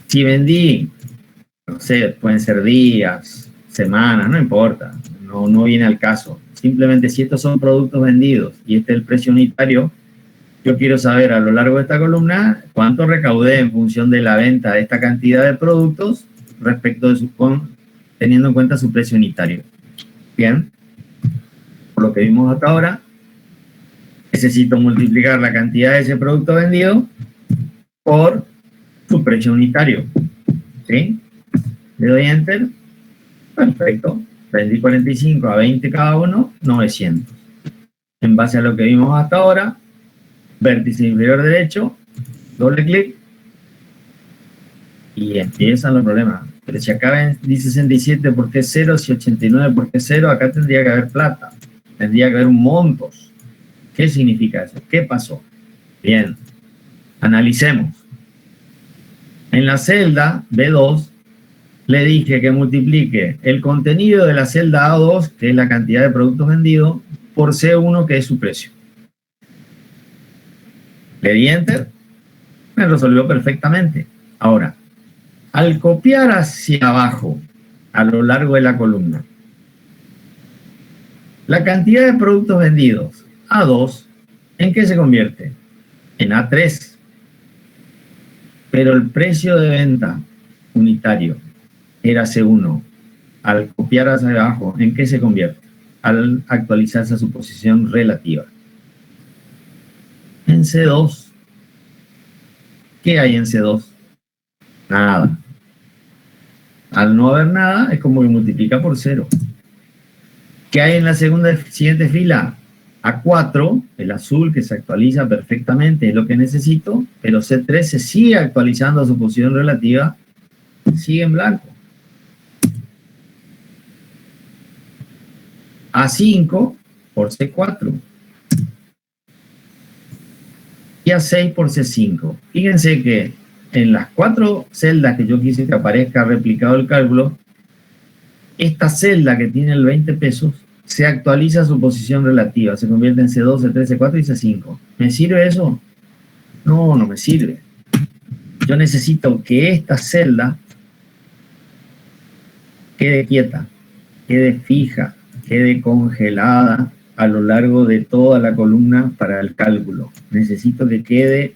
si vendí, no sé, pueden ser días, semanas, no importa, no viene al caso. Simplemente si estos son productos vendidos y este es el precio unitario, yo quiero saber a lo largo de esta columna cuánto recaudé en función de la venta de esta cantidad de productos respecto de teniendo en cuenta su precio unitario. Bien, por lo que vimos hasta ahora, necesito multiplicar la cantidad de ese producto vendido por su precio unitario. ¿Sí? Le doy Enter. Perfecto. Vendí 45 a 20 cada uno, 900. En base a lo que vimos hasta ahora, vértice inferior derecho, doble clic, y empiezan los problemas. Pero si acá dice 67, ¿por qué 0? Si 89, ¿por qué 0? Acá tendría que haber plata. Tendría que haber montos. ¿Qué significa eso? ¿Qué pasó? Bien, analicemos. En la celda B2, le dije que multiplique el contenido de la celda A2, que es la cantidad de productos vendidos, por C1, que es su precio. Le di Enter, me resolvió perfectamente. Ahora, al copiar hacia abajo, a lo largo de la columna, la cantidad de productos vendidos A2, ¿en qué se convierte? En A3. pero el precio de venta unitario era C1. Al copiar hacia abajo, ¿en qué se convierte? Al actualizarse a su posición relativa. En C2. ¿Qué hay en C2? Nada. Al no haber nada, es como que multiplica por 0. ¿Qué hay en la siguiente fila? A4, el azul que se actualiza perfectamente, es lo que necesito, pero C3 se sigue actualizando a su posición relativa, sigue en blanco. A5 por C4. Y A6 por C5. Fíjense que en las 4 celdas que yo quise que aparezca replicado el cálculo, esta celda que tiene el 20 pesos se actualiza a su posición relativa, se convierte en C2, C3, C4 y C5. ¿Me sirve eso? No, no me sirve. Yo necesito que esta celda quede quieta, quede fija, quede congelada a lo largo de toda la columna para el cálculo. Necesito que quede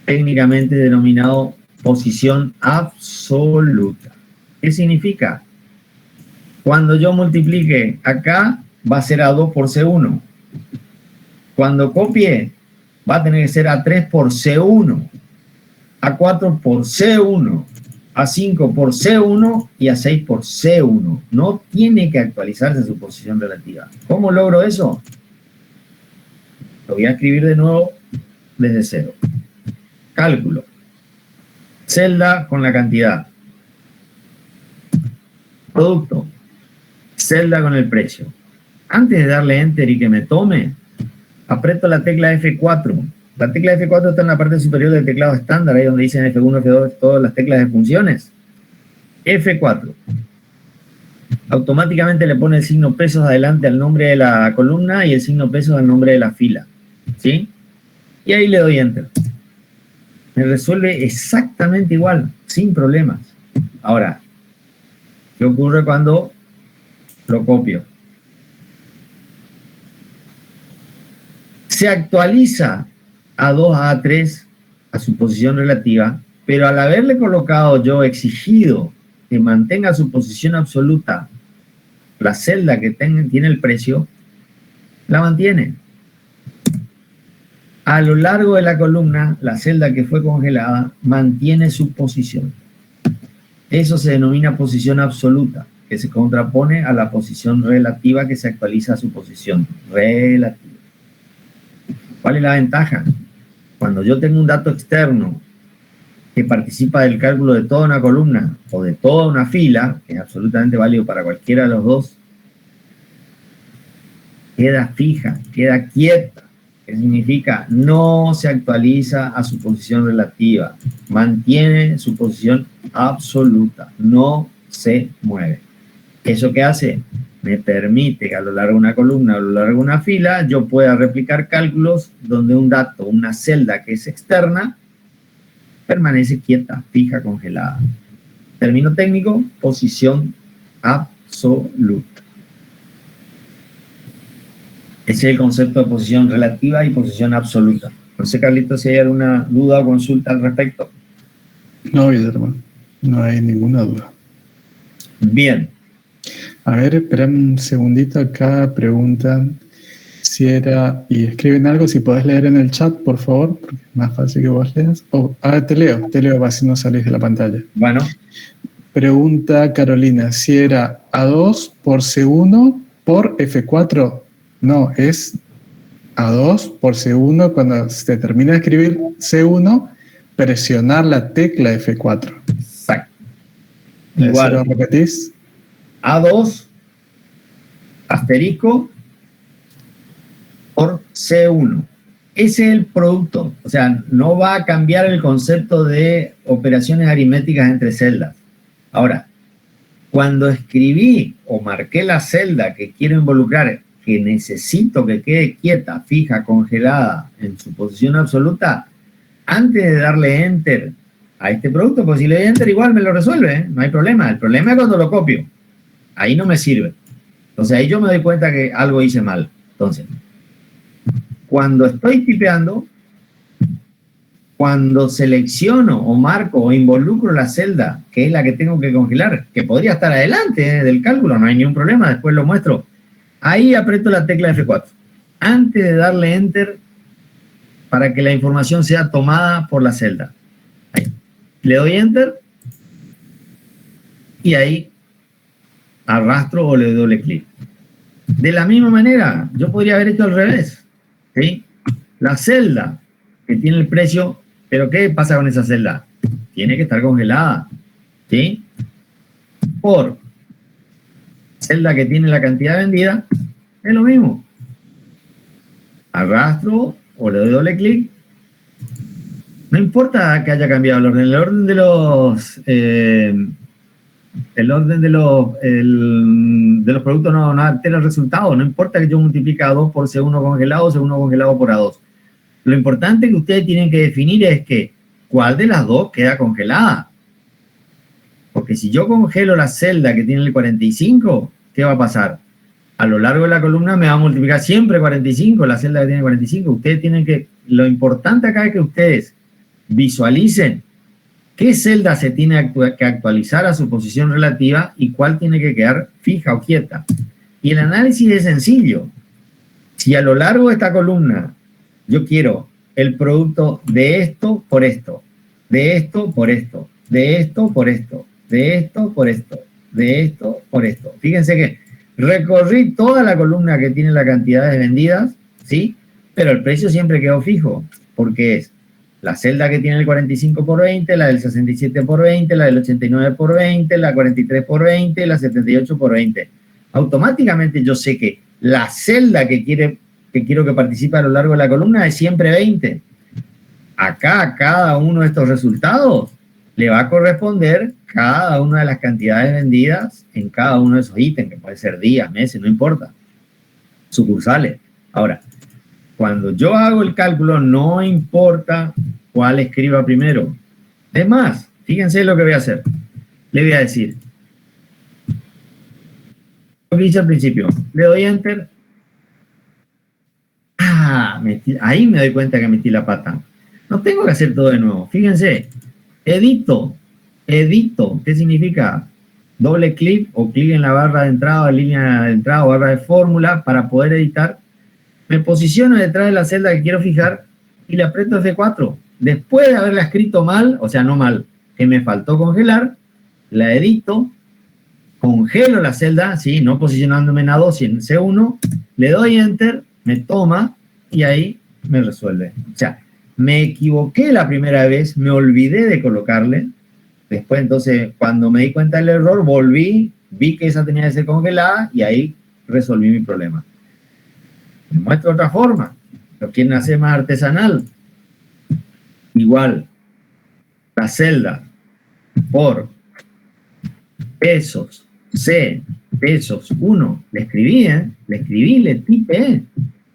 técnicamente denominado posición absoluta. ¿Qué significa? Cuando yo multiplique acá, va a ser A2 por C1. Cuando copie, va a tener que ser A3 por C1, A4 por C1, A5 por C1 y A6 por C1. No tiene que actualizarse su posición relativa. ¿Cómo logro eso? Lo voy a escribir de nuevo desde cero. Cálculo. Celda con la cantidad. Producto. Celda con el precio. Antes de darle Enter y que me tome, aprieto la tecla F4. La tecla F4 está en la parte superior del teclado estándar, ahí donde dicen F1, F2, todas las teclas de funciones. F4. Automáticamente le pone el signo pesos adelante al nombre de la columna y el signo pesos al nombre de la fila. ¿Sí? Y ahí le doy Enter. Me resuelve exactamente igual, sin problemas. Ahora, ¿qué ocurre cuando lo copio? Se actualiza A2 a A3 a su posición relativa, pero al haberle colocado yo exigido que mantenga su posición absoluta, la celda que tiene el precio, la mantiene. A lo largo de la columna, la celda que fue congelada mantiene su posición. Eso se denomina posición absoluta, que se contrapone a la posición relativa que se actualiza a su posición relativa. ¿Cuál es la ventaja? Cuando yo tengo un dato externo que participa del cálculo de toda una columna o de toda una fila, que es absolutamente válido para cualquiera de los dos, queda fija, queda quieta. ¿Qué significa? No se actualiza a su posición relativa, mantiene su posición absoluta, no se mueve. ¿Eso qué hace? Me permite que a lo largo de una columna, a lo largo de una fila, yo pueda replicar cálculos donde un dato, una celda que es externa, permanece quieta, fija, congelada. Término técnico, posición absoluta. Ese es el concepto de posición relativa y posición absoluta. No sé, Carlitos, si hay alguna duda o consulta al respecto. No, Guillermo, no hay ninguna duda. Bien. A ver, esperen un segundito. Acá preguntan si era, y escriben algo, si podés leer en el chat, por favor, porque es más fácil que vos leas. Te leo, para si no salís de la pantalla. Bueno. Pregunta Carolina, si era A2 por C1 por F4. No, es A2 por C1. Cuando se termina de escribir C1, presionar la tecla F4. Exacto. Igual. ¿Lo repetís? A2 asterisco por C1. Ese es el producto. O sea, no va a cambiar el concepto de operaciones aritméticas entre celdas. Ahora, cuando escribí o marqué la celda que quiero involucrar, que necesito que quede quieta, fija, congelada en su posición absoluta, antes de darle Enter a este producto, pues si le doy Enter igual me lo resuelve, ¿eh? No hay problema. El problema es cuando lo copio. Ahí no me sirve. Entonces ahí yo me doy cuenta que algo hice mal. Entonces, cuando estoy tipeando, Cuando selecciono o marco o involucro la celda, que es la que tengo que congelar, que podría estar adelante del cálculo, no hay ningún problema, después lo muestro. Ahí aprieto la tecla F4. Antes de darle Enter, para que la información sea tomada por la celda. Ahí. Le doy Enter y ahí arrastro o le doy doble clic. De la misma manera, yo podría haber hecho al revés, ¿sí? La celda que tiene el precio, pero ¿qué pasa con esa celda? Tiene que estar congelada, ¿sí? Por celda que tiene la cantidad vendida, es lo mismo. Arrastro o le doy doble clic. No importa que haya cambiado el orden de los productos no altera el resultado. No importa que yo multiplique A2 por C1 congelado o C1 congelado por A2. Lo importante que ustedes tienen que definir es que cuál de las dos queda congelada. Porque si yo congelo la celda que tiene el 45, ¿qué va a pasar? A lo largo de la columna me va a multiplicar siempre 45, la celda que tiene 45. Ustedes tienen que, lo importante acá es que ustedes visualicen qué celda se tiene que actualizar a su posición relativa y cuál tiene que quedar fija o quieta. Y el análisis es sencillo. Si a lo largo de esta columna yo quiero el producto de esto por esto, de esto por esto, de esto por esto, de esto por esto, de esto por esto. Fíjense que recorrí toda la columna que tiene la cantidad de vendidas, ¿sí? Pero el precio siempre quedó fijo, porque es la celda que tiene el 45 por 20, la del 67 por 20, la del 89 por 20, la 43 por 20, la 78 por 20. Automáticamente yo sé que la celda que quiero que participe a lo largo de la columna es siempre 20. Acá, a cada uno de estos resultados le va a corresponder cada una de las cantidades vendidas en cada uno de esos ítems, que puede ser días, meses, no importa. Sucursales. Ahora, cuando yo hago el cálculo, no importa cuál escriba primero. Es más, fíjense lo que voy a hacer. Le voy a decir, lo que hice al principio, le doy Enter. Ahí me doy cuenta que metí la pata. No tengo que hacer todo de nuevo. Fíjense, edito. ¿Qué significa? Doble clic o clic en la barra de entrada, línea de entrada o barra de fórmula para poder editar. Me posiciono detrás de la celda que quiero fijar y le aprieto F4. Después de haberla escrito mal, o sea, no mal, que me faltó congelar, la edito, congelo la celda, ¿sí? No posicionándome en A2 y en C1, le doy Enter, me toma y ahí me resuelve. O sea, me equivoqué la primera vez, me olvidé de colocarle. Después, entonces, cuando me di cuenta del error, volví, vi que esa tenía que ser congelada y ahí resolví mi problema. Les muestro otra forma. Lo quieren hacer más artesanal. Igual, la celda por pesos, C, pesos 1, le escribí, le tipé,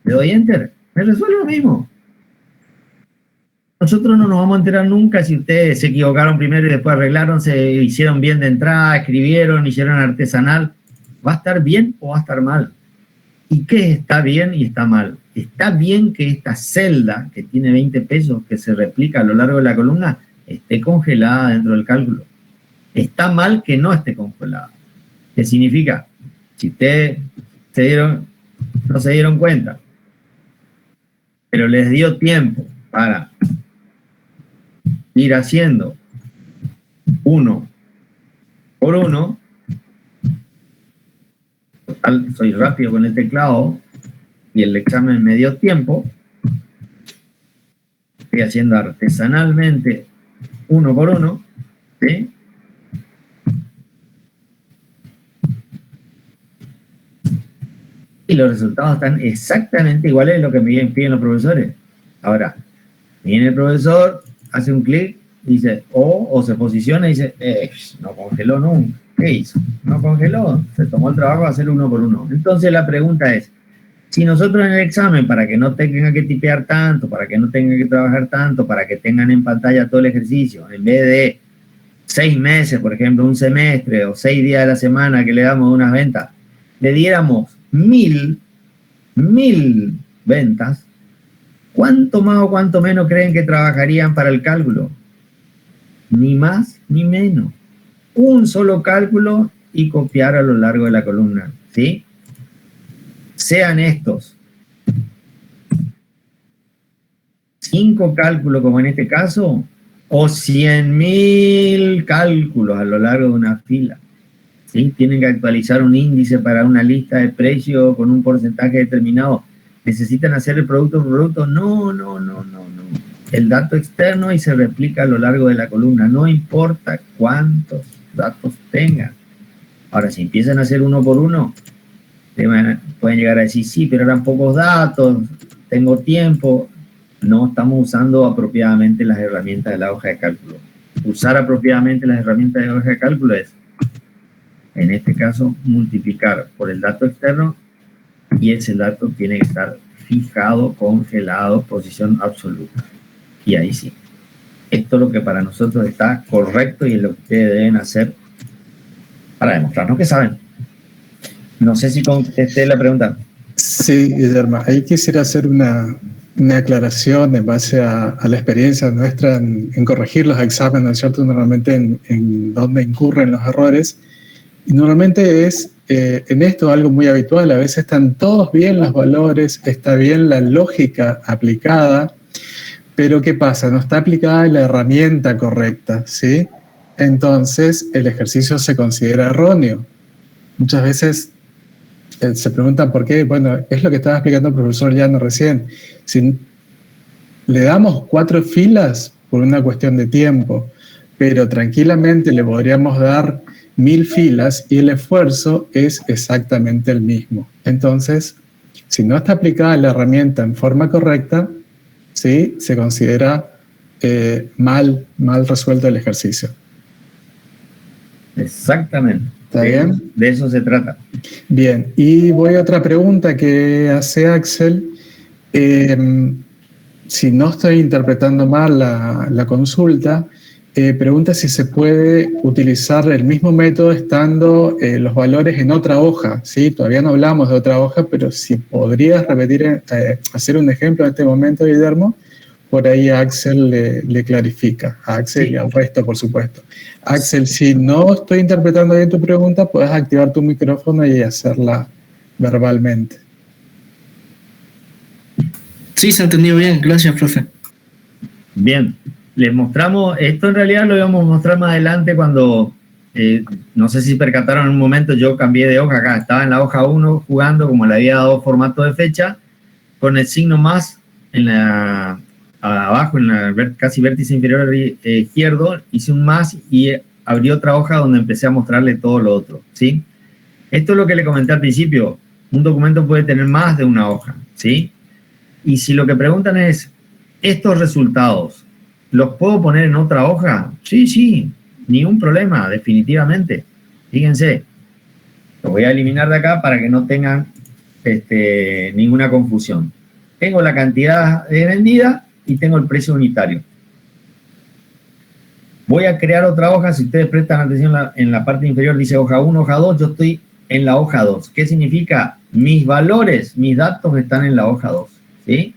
le doy Enter, me resuelve lo mismo. Nosotros no nos vamos a enterar nunca si ustedes se equivocaron primero y después arreglaron, se hicieron bien de entrada, escribieron, hicieron artesanal. ¿Va a estar bien o va a estar mal? ¿Y qué está bien y está mal? Está bien que esta celda, que tiene 20 pesos, que se replica a lo largo de la columna, esté congelada dentro del cálculo. Está mal que no esté congelada. ¿Qué significa? Si ustedes no se dieron cuenta, pero les dio tiempo para ir haciendo uno por uno. Total, soy rápido con el teclado y el examen me dio tiempo. Estoy haciendo artesanalmente uno por uno, ¿sí? Y los resultados están exactamente iguales a lo que me piden los profesores. Ahora, viene el profesor, hace un clic, dice o se posiciona y dice, no congeló nunca. ¿Qué hizo? No congeló, se tomó el trabajo de hacer uno por uno. Entonces la pregunta es, si nosotros en el examen, para que no tengan que tipear tanto, para que no tengan que trabajar tanto, para que tengan en pantalla todo el ejercicio, en vez de 6 meses, por ejemplo, un semestre, o 6 días de la semana que le damos unas ventas, le diéramos 1000 ventas, ¿Cuánto más o cuánto menos creen que trabajarían para el cálculo? Ni más ni menos. Un solo cálculo y copiar a lo largo de la columna, ¿sí? Sean estos 5 cálculos, como en este caso, o 100.000 cálculos a lo largo de una fila, ¿sí? Tienen que actualizar un índice para una lista de precios con un porcentaje determinado. ¿Necesitan hacer el producto por producto? No. El dato externo y se replica a lo largo de la columna, no importa cuántos datos tengan. Ahora, si empiezan a hacer uno por uno, pueden llegar a decir, sí, pero eran pocos datos, tengo tiempo. No estamos usando apropiadamente las herramientas de la hoja de cálculo. Usar apropiadamente las herramientas de la hoja de cálculo es, en este caso, multiplicar por el dato externo, y ese dato tiene que estar fijado, congelado, posición absoluta. Y ahí sí. Esto es lo que para nosotros está correcto y es lo que ustedes deben hacer para demostrarnos que saben. No sé si contesté la pregunta. Sí, Guillermo, ahí quisiera hacer una aclaración en base a la experiencia nuestra en corregir los exámenes, ¿no es cierto? Normalmente en donde incurren los errores. Y normalmente es en esto algo muy habitual. A veces están todos bien los valores, está bien la lógica aplicada, pero ¿qué pasa? No está aplicada la herramienta correcta, ¿sí? Entonces el ejercicio se considera erróneo. Muchas veces se preguntan por qué. Bueno, es lo que estaba explicando el profesor Llano recién. Si le damos 4 filas por una cuestión de tiempo, pero tranquilamente le podríamos dar 1000 filas y el esfuerzo es exactamente el mismo. Entonces, si no está aplicada la herramienta en forma correcta, ¿sí? Se considera mal resuelto el ejercicio. Exactamente. ¿Está bien? De eso se trata. Bien, y voy a otra pregunta que hace Axel. Si no estoy interpretando mal la consulta, pregunta si se puede utilizar el mismo método estando los valores en otra hoja, ¿sí? Todavía no hablamos de otra hoja, pero si podrías repetir, hacer un ejemplo en este momento, Guillermo, por ahí Axel le clarifica. A Axel Sí. y al resto, por supuesto. Axel, si no estoy interpretando bien tu pregunta, puedes activar tu micrófono y hacerla verbalmente. Sí, se ha entendido bien. Gracias, profe. Bien. Les mostramos, esto en realidad lo íbamos a mostrar más adelante cuando, no sé si percataron en un momento, yo cambié de hoja acá. Estaba en la hoja 1 jugando, como le había dado formato de fecha, con el signo más en la... abajo, en la casi vértice inferior izquierdo, hice un más y abrí otra hoja donde empecé a mostrarle todo lo otro, ¿sí? Esto es lo que le comenté al principio. Un documento puede tener más de una hoja, ¿sí? Y si lo que preguntan es, ¿estos resultados los puedo poner en otra hoja? Sí, ningún problema, definitivamente. Fíjense, los voy a eliminar de acá para que no tengan ninguna confusión. Tengo la cantidad vendida y tengo el precio unitario. Voy a crear otra hoja. Si ustedes prestan atención, en la parte inferior dice hoja 1, hoja 2. Yo estoy en la hoja 2. ¿Qué significa? Mis valores, mis datos están en la hoja 2. ¿Sí?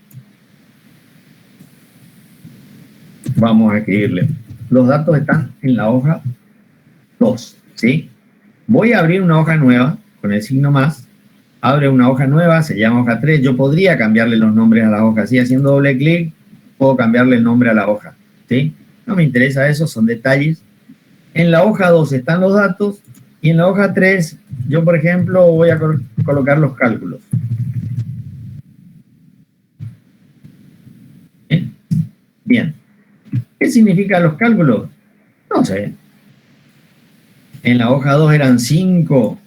Vamos a escribirle. Los datos están en la hoja 2. ¿Sí? Voy a abrir una hoja nueva con el signo más. Abre una hoja nueva, se llama hoja 3. Yo podría cambiarle los nombres a la hoja. ¿Sí? Haciendo doble clic, puedo cambiarle el nombre a la hoja. ¿Sí? No me interesa eso, son detalles. En la hoja 2 están los datos y en la hoja 3 yo, por ejemplo, voy a colocar los cálculos. Bien. ¿Qué significan los cálculos? No sé. En la hoja 2 eran 5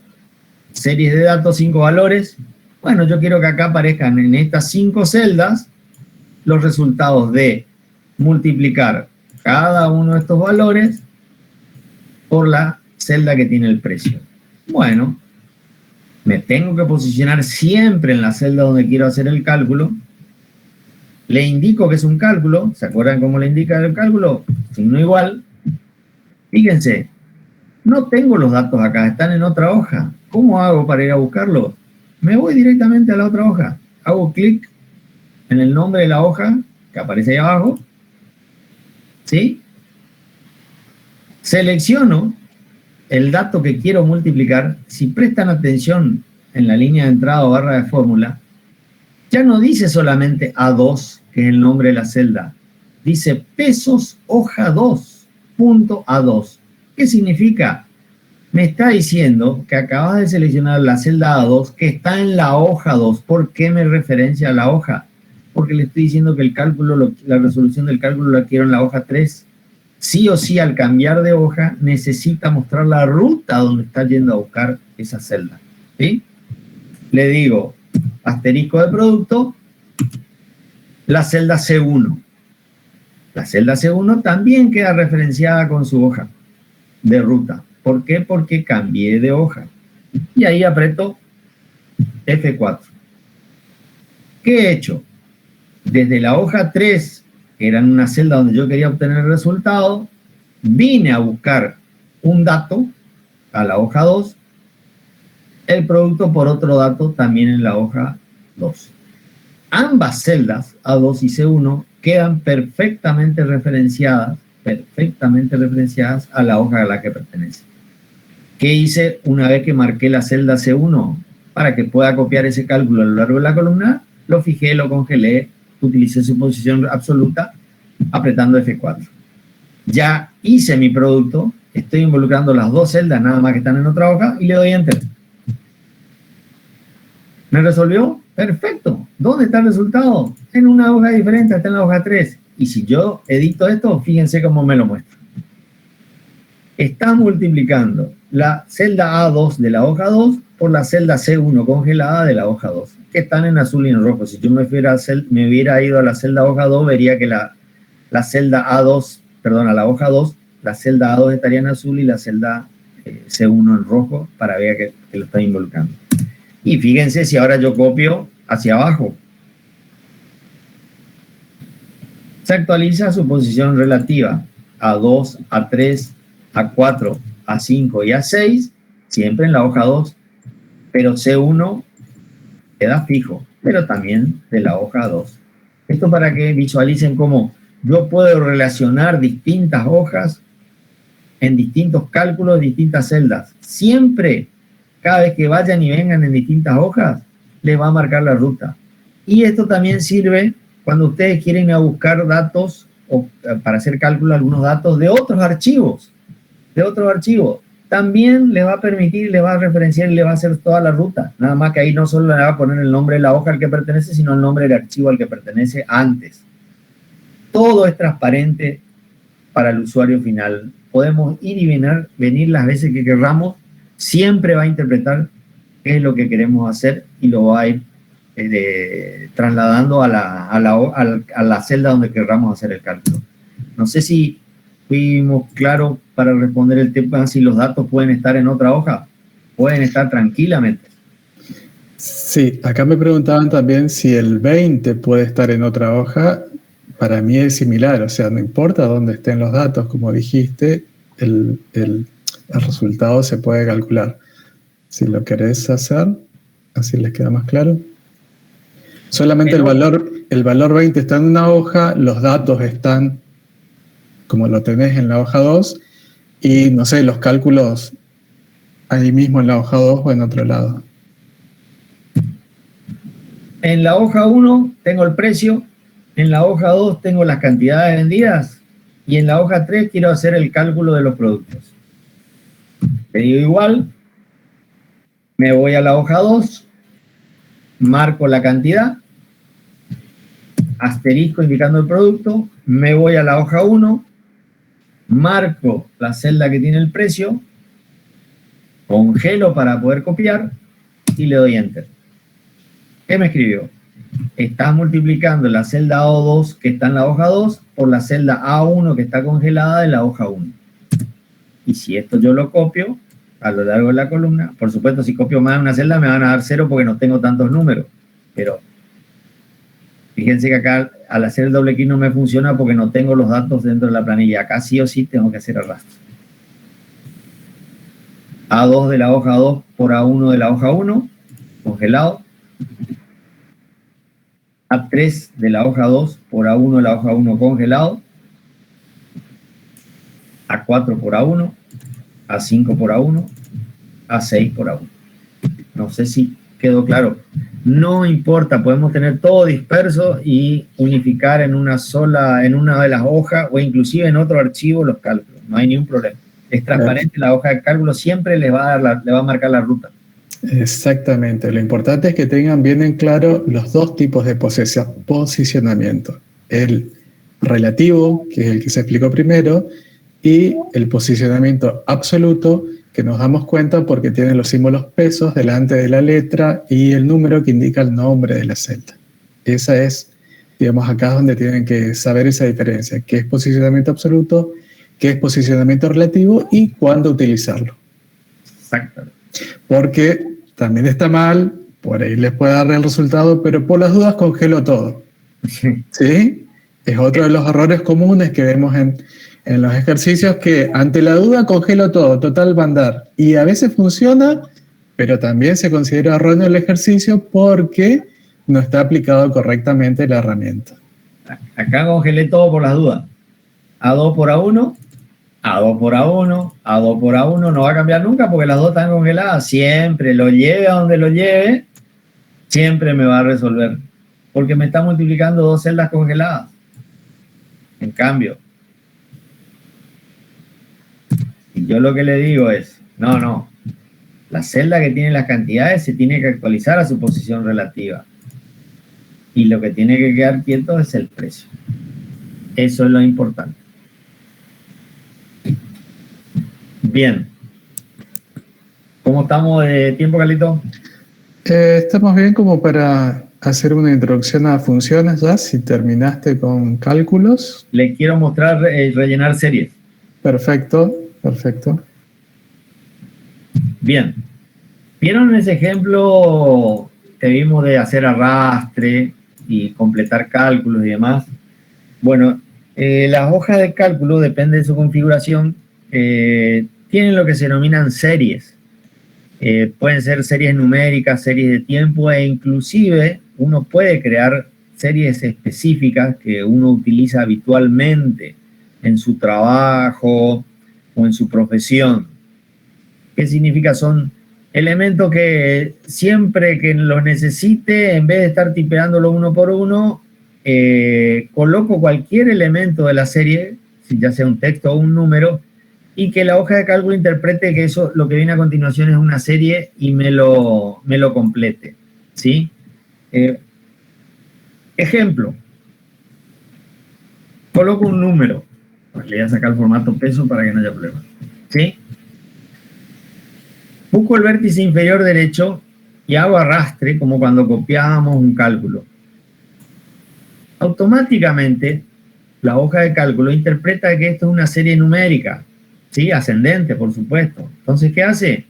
series de datos, 5 valores. Bueno, yo quiero que acá aparezcan en estas 5 celdas los resultados de multiplicar cada uno de estos valores por la celda que tiene el precio. Bueno, me tengo que posicionar siempre en la celda donde quiero hacer el cálculo. Le indico que es un cálculo. ¿Se acuerdan cómo le indica el cálculo? Signo igual. Fíjense, no tengo los datos acá, están en otra hoja. ¿Cómo hago para ir a buscarlos? Me voy directamente a la otra hoja. Hago clic en el nombre de la hoja que aparece ahí abajo, ¿sí? Selecciono el dato que quiero multiplicar. Si prestan atención en la línea de entrada o barra de fórmula, ya no dice solamente A2, que es el nombre de la celda. Dice pesos hoja 2, punto A2. ¿Qué significa? Me está diciendo que acabas de seleccionar la celda A2 que está en la hoja 2. ¿Por qué me referencia a la hoja? Porque le estoy diciendo que el cálculo, la resolución del cálculo la quiero en la hoja 3. Sí o sí, al cambiar de hoja, necesita mostrar la ruta donde está yendo a buscar esa celda. ¿Sí? Le digo, asterisco de producto, la celda C1. La celda C1 también queda referenciada con su hoja de ruta. ¿Por qué? Porque cambié de hoja. Y ahí aprieto F4. ¿Qué he hecho? Desde la hoja 3, que era en una celda donde yo quería obtener el resultado, vine a buscar un dato a la hoja 2, el producto por otro dato también en la hoja 2. Ambas celdas, A2 y C1, quedan perfectamente referenciadas a la hoja a la que pertenece. ¿Qué hice una vez que marqué la celda C1? Para que pueda copiar ese cálculo a lo largo de la columna, lo fijé, lo congelé, utilicé su posición absoluta, apretando F4. Ya hice mi producto, estoy involucrando las dos celdas nada más que están en otra hoja y le doy Enter. ¿Me resolvió? Perfecto. ¿Dónde está el resultado? En una hoja diferente, está en la hoja 3. Y si yo edito esto, fíjense cómo me lo muestra. Está multiplicando la celda A2 de la hoja 2 por la celda C1 congelada de la hoja 2, que están en azul y en rojo. Si yo me hubiera ido a la celda hoja 2, vería que la celda A2, perdón, a la hoja 2, la celda A2 estaría en azul y la celda C1 en rojo para ver que lo está involucrando. Y fíjense si ahora yo copio hacia abajo. Se actualiza su posición relativa A2, A3, A4, A5 y A6, siempre en la hoja 2, pero C1 queda fijo, pero también de la hoja 2. Esto para que visualicen cómo yo puedo relacionar distintas hojas en distintos cálculos, distintas celdas. Siempre, cada vez que vayan y vengan en distintas hojas, les va a marcar la ruta. Y esto también sirve cuando ustedes quieren ir a buscar datos o para hacer cálculo algunos datos de otros archivos. También les va a permitir, les va a referenciar y les va a hacer toda la ruta. Nada más que ahí no solo le va a poner el nombre de la hoja al que pertenece, sino el nombre del archivo al que pertenece antes. Todo es transparente para el usuario final. Podemos ir y venir las veces que querramos. Siempre va a interpretar qué es lo que queremos hacer y lo va a ir trasladando a la celda donde querramos hacer el cálculo. No sé si fuimos claros para responder el tema, si los datos pueden estar en otra hoja. Pueden estar tranquilamente. Sí, acá me preguntaban también si el 20 puede estar en otra hoja. Para mí es similar, o sea, no importa dónde estén los datos, como dijiste, el resultado se puede calcular. Si lo querés hacer, así les queda más claro. Solamente el valor 20 está en una hoja, los datos están como lo tenés en la hoja 2 y, no sé, los cálculos ahí mismo en la hoja 2 o en otro lado. En la hoja 1 tengo el precio, en la hoja 2 tengo las cantidades vendidas y en la hoja 3 quiero hacer el cálculo de los productos. Le digo igual, me voy a la hoja 2, marco la cantidad, asterisco indicando el producto, me voy a la hoja 1, marco la celda que tiene el precio, congelo para poder copiar y le doy Enter. ¿Qué me escribió? Estás multiplicando la celda A2 que está en la hoja 2 por la celda A1 que está congelada de la hoja 1. Y si esto yo lo copio a lo largo de la columna, por supuesto si copio más de una celda me van a dar 0 porque no tengo tantos números, pero fíjense que acá al hacer el doble clic no me funciona porque no tengo los datos dentro de la planilla. Acá sí o sí tengo que hacer arrastre. A2 de la hoja 2 por A1 de la hoja 1, congelado. A3 de la hoja 2 por A1 de la hoja 1 congelado, A4 por A1, A5 por A1, A6 por A1. No sé si quedó claro. No importa, podemos tener todo disperso y unificar en una de las hojas o inclusive en otro archivo los cálculos. No hay ningún problema. Es transparente, la hoja de cálculo siempre le va a marcar la ruta. Exactamente. Lo importante es que tengan bien en claro los dos tipos de posicionamiento. El relativo, que es el que se explicó primero, y el posicionamiento absoluto, que nos damos cuenta porque tiene los símbolos pesos delante de la letra y el número que indica el nombre de la celda. Esa es, digamos, acá es donde tienen que saber esa diferencia, qué es posicionamiento absoluto, qué es posicionamiento relativo y cuándo utilizarlo. Exactamente. Porque también está mal, por ahí les puede dar el resultado, pero por las dudas congelo todo. ¿Sí? Es otro de los errores comunes que vemos en los ejercicios, que ante la duda congelo todo, total va a andar. Y a veces funciona, pero también se considera erróneo el ejercicio porque no está aplicado correctamente la herramienta. Acá congelé todo por las dudas. A2 por A1, A2 por A1, A2 por A1, no va a cambiar nunca porque las dos están congeladas. Siempre lo lleve a donde lo lleve, siempre me va a resolver. Porque me está multiplicando dos celdas congeladas. En cambio, y yo lo que le digo es, no, la celda que tiene las cantidades se tiene que actualizar a su posición relativa. Y lo que tiene que quedar quieto es el precio. Eso es lo importante. Bien. ¿Cómo estamos de tiempo, Carlito? Estamos bien como para hacer una introducción a funciones ya, si terminaste con cálculos. Les quiero mostrar rellenar series. Perfecto, perfecto. Bien. ¿Vieron ese ejemplo que vimos de hacer arrastre y completar cálculos y demás? Bueno, las hojas de cálculo, depende de su configuración, tienen lo que se denominan series. Pueden ser series numéricas, series de tiempo e inclusive uno puede crear series específicas que uno utiliza habitualmente en su trabajo o en su profesión. ¿Qué significa? Son elementos que siempre que los necesite, en vez de estar tipeándolo uno por uno, coloco cualquier elemento de la serie, ya sea un texto o un número, y que la hoja de cálculo interprete que eso, lo que viene a continuación es una serie y me lo complete, ¿sí? Ejemplo. Coloco un número. Pues le voy a sacar el formato peso para que no haya problema, ¿sí? Busco el vértice inferior derecho y hago arrastre, como cuando copiábamos un cálculo. Automáticamente, la hoja de cálculo interpreta que esto es una serie numérica, ¿sí? Ascendente, por supuesto. Entonces, ¿qué hace?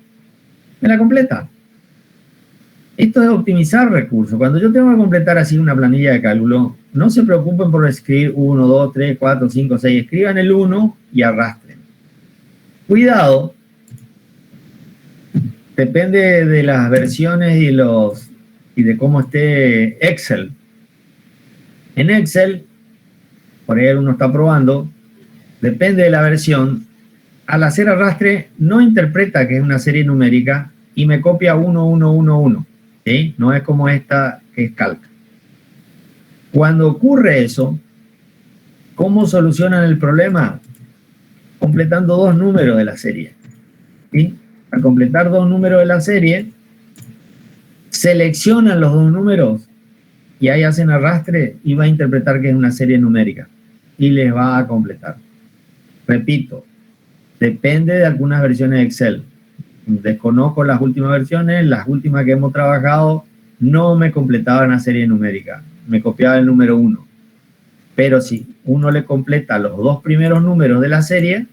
Me la completa. Esto es optimizar recursos. Cuando yo tengo que completar así una planilla de cálculo, no se preocupen por escribir 1, 2, 3, 4, 5, 6. Escriban el 1 y arrastren. Cuidado. Depende de las versiones y de cómo esté Excel. En Excel, por ahí uno está probando, depende de la versión. Al hacer arrastre, no interpreta que es una serie numérica y me copia 1, 1, 1, 1. ¿Sí? No es como esta que es calca. Cuando ocurre eso, ¿cómo solucionan el problema? Completando dos números de la serie. ¿Sí? Al completar dos números de la serie, seleccionan los dos números y ahí hacen arrastre y va a interpretar que es una serie numérica y les va a completar. Repito, depende de algunas versiones de Excel. Desconozco las últimas versiones, las últimas que hemos trabajado no me completaban una serie numérica, me copiaba el número 1. Pero si uno le completa los dos primeros números de la serie,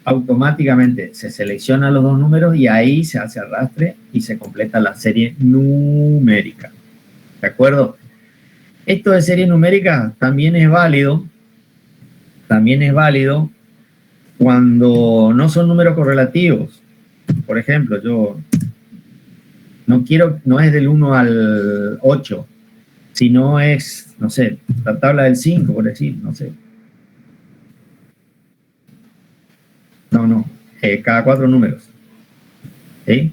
automáticamente se seleccionan los dos números y ahí se hace arrastre y se completa la serie numérica. ¿De acuerdo? Esto de serie numérica también es válido cuando no son números correlativos. Por ejemplo, yo no es del 1 al 8, Si no es, no sé, la tabla del 5, por decir, no sé. No, cada 4 números. ¿Sí?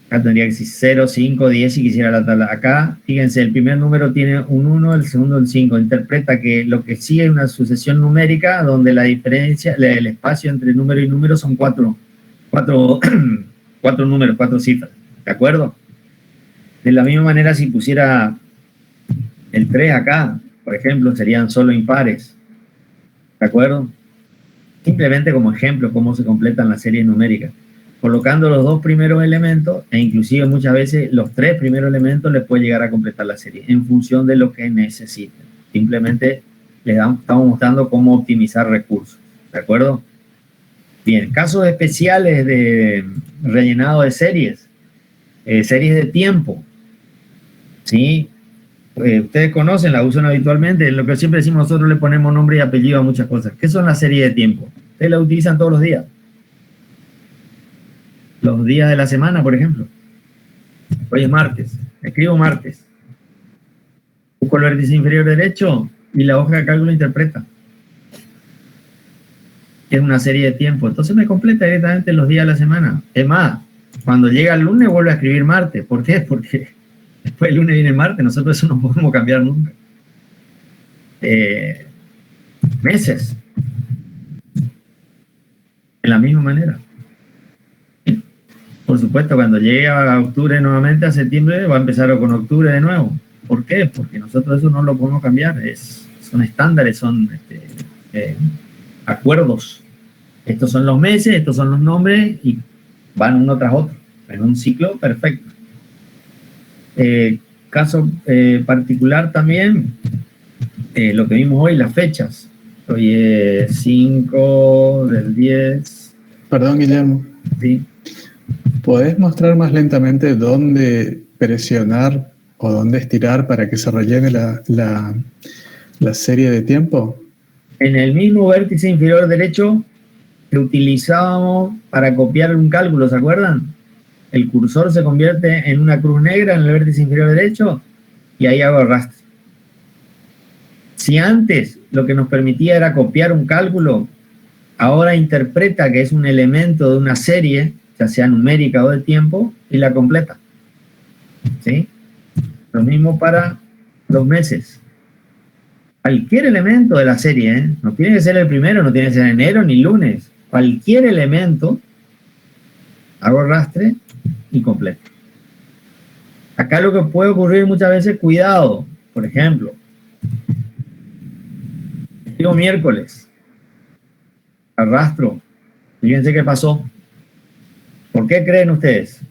Acá tendría que decir 0, 5, 10 si quisiera la tabla. Acá, fíjense, el primer número tiene un 1, el segundo el 5. Interpreta que lo que sigue es una sucesión numérica donde la diferencia, el espacio entre número y número son 4 números, 4 cifras. ¿De acuerdo? De la misma manera, si pusiera el 3 acá, por ejemplo, serían solo impares. ¿De acuerdo? Simplemente como ejemplo, cómo se completan las series numéricas. Colocando los 2 primeros elementos, e inclusive muchas veces los 3 primeros elementos, les puede llegar a completar la serie, en función de lo que necesiten. Simplemente estamos mostrando cómo optimizar recursos. ¿De acuerdo? Bien, casos especiales de rellenado de series. Series de tiempo. ¿Sí? Ustedes conocen, la usan habitualmente. En lo que siempre decimos, nosotros le ponemos nombre y apellido a muchas cosas. ¿Qué son las series de tiempo? Ustedes la utilizan todos los días. Los días de la semana, por ejemplo. Hoy es martes. Escribo martes. Busco el vértice inferior derecho y la hoja de cálculo interpreta. Es una serie de tiempo. Entonces me completa directamente los días de la semana. Es más, cuando llega el lunes vuelve a escribir martes. ¿Por qué? Porque después el lunes viene el martes. Nosotros eso no podemos cambiar nunca. Meses. De la misma manera. Por supuesto, cuando llegue a octubre nuevamente, a septiembre, va a empezar con octubre de nuevo. ¿Por qué? Porque nosotros eso no lo podemos cambiar. Son estándares, son acuerdos. Estos son los meses, estos son los nombres y van uno tras otro. En un ciclo perfecto. Caso particular también, lo que vimos hoy, las fechas. Hoy es 5 del 10. Perdón, Guillermo. Sí. ¿Podés mostrar más lentamente dónde presionar o dónde estirar para que se rellene la serie de tiempo? En el mismo vértice inferior derecho que utilizábamos para copiar un cálculo, ¿se acuerdan? El cursor se convierte en una cruz negra en el vértice inferior derecho y ahí hago arrastre. Si antes lo que nos permitía era copiar un cálculo, ahora interpreta que es un elemento de una serie, ya sea numérica o de tiempo, y la completa. ¿Sí? Lo mismo para los meses. Cualquier elemento de la serie, no tiene que ser el primero, no tiene que ser enero ni lunes. Cualquier elemento, hago arrastre y completo. Acá lo que puede ocurrir muchas veces, cuidado. Por ejemplo, digo miércoles, arrastro, fíjense qué pasó. ¿Por qué creen ustedes?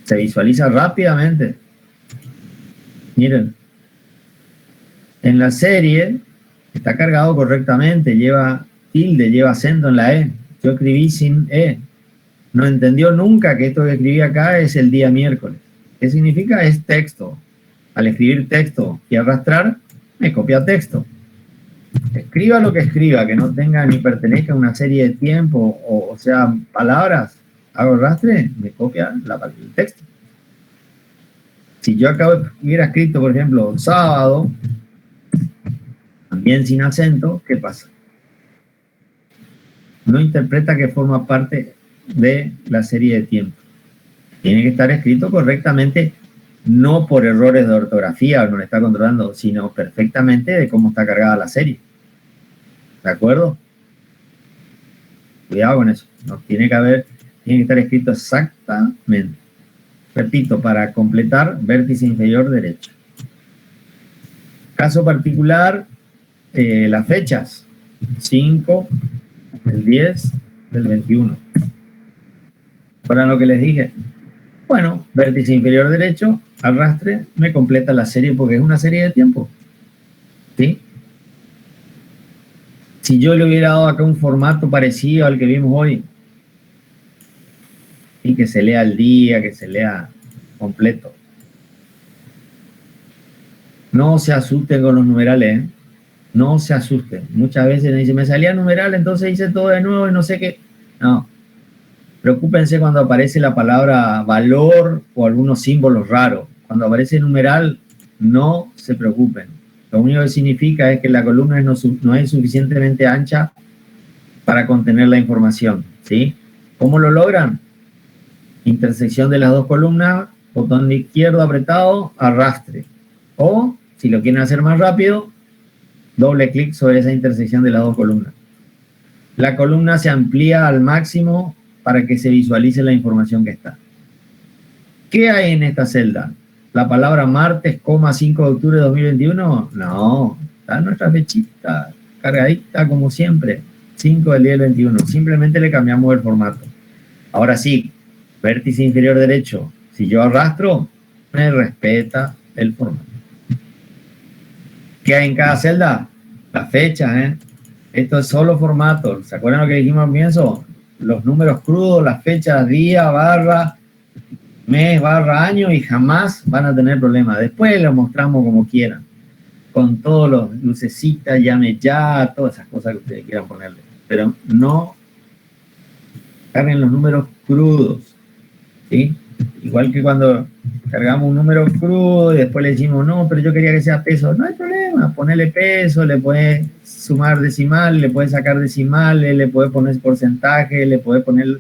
Se visualiza rápidamente. Miren, en la serie está cargado correctamente, lleva tilde, lleva acento en la E. Yo escribí sin E. No entendió nunca que esto que escribí acá es el día miércoles. ¿Qué significa? Es texto. Al escribir texto y arrastrar, me copia texto. Escriba lo que escriba, que no tenga ni pertenezca a una serie de tiempo, o sea, palabras, hago arrastre, me copia el texto. Si yo acá hubiera escrito, por ejemplo, sábado, también sin acento, ¿qué pasa? No interpreta que forma parte de la serie de tiempo. Tiene que estar escrito correctamente, no por errores de ortografía, no le está controlando, sino perfectamente de cómo está cargada la serie. ¿De acuerdo? Cuidado con eso. No, tiene que estar escrito exactamente. Repito, para completar, vértice inferior derecho. Caso particular, las fechas. 5, del 10, del 21. Para lo que les dije. Bueno, vértice inferior derecho, arrastre, me completa la serie porque es una serie de tiempo. ¿Sí? Si yo le hubiera dado acá un formato parecido al que vimos hoy, y que se lea el día, que se lea completo. No se asusten con los numerales, ¿eh? No se asusten. Muchas veces me dicen, me salía numeral, entonces hice todo de nuevo y no sé qué. No. Preocúpense cuando aparece la palabra valor o algunos símbolos raros. Cuando aparece numeral, no se preocupen. Lo único que significa es que la columna no es suficientemente ancha para contener la información, ¿sí? ¿Cómo lo logran? Intersección de las dos columnas, botón izquierdo apretado, arrastre. O, si lo quieren hacer más rápido, doble clic sobre esa intersección de las dos columnas. La columna se amplía al máximo para que se visualice la información que está. ¿Qué hay en esta celda? ¿La palabra martes, 5 de octubre de 2021? No, está nuestra fechita, cargadita como siempre, 5 del día del 21. Simplemente le cambiamos el formato. Ahora sí, vértice inferior derecho. Si yo arrastro, me respeta el formato. ¿Qué hay en cada celda? La fecha, ¿eh? Esto es solo formato. ¿Se acuerdan lo que dijimos al comienzo? Los números crudos, las fechas, día, barra, mes, barra, año, y jamás van a tener problemas. Después lo mostramos como quieran, con todos los lucecitas, llame ya, todas esas cosas que ustedes quieran ponerle. Pero no carguen los números crudos, ¿sí? Igual que cuando cargamos un número crudo y después le decimos, no, pero yo quería que sea peso. No hay problema, ponerle peso, le puedes sumar decimal, le puedes sacar decimales, le puedes poner porcentaje, le puedes poner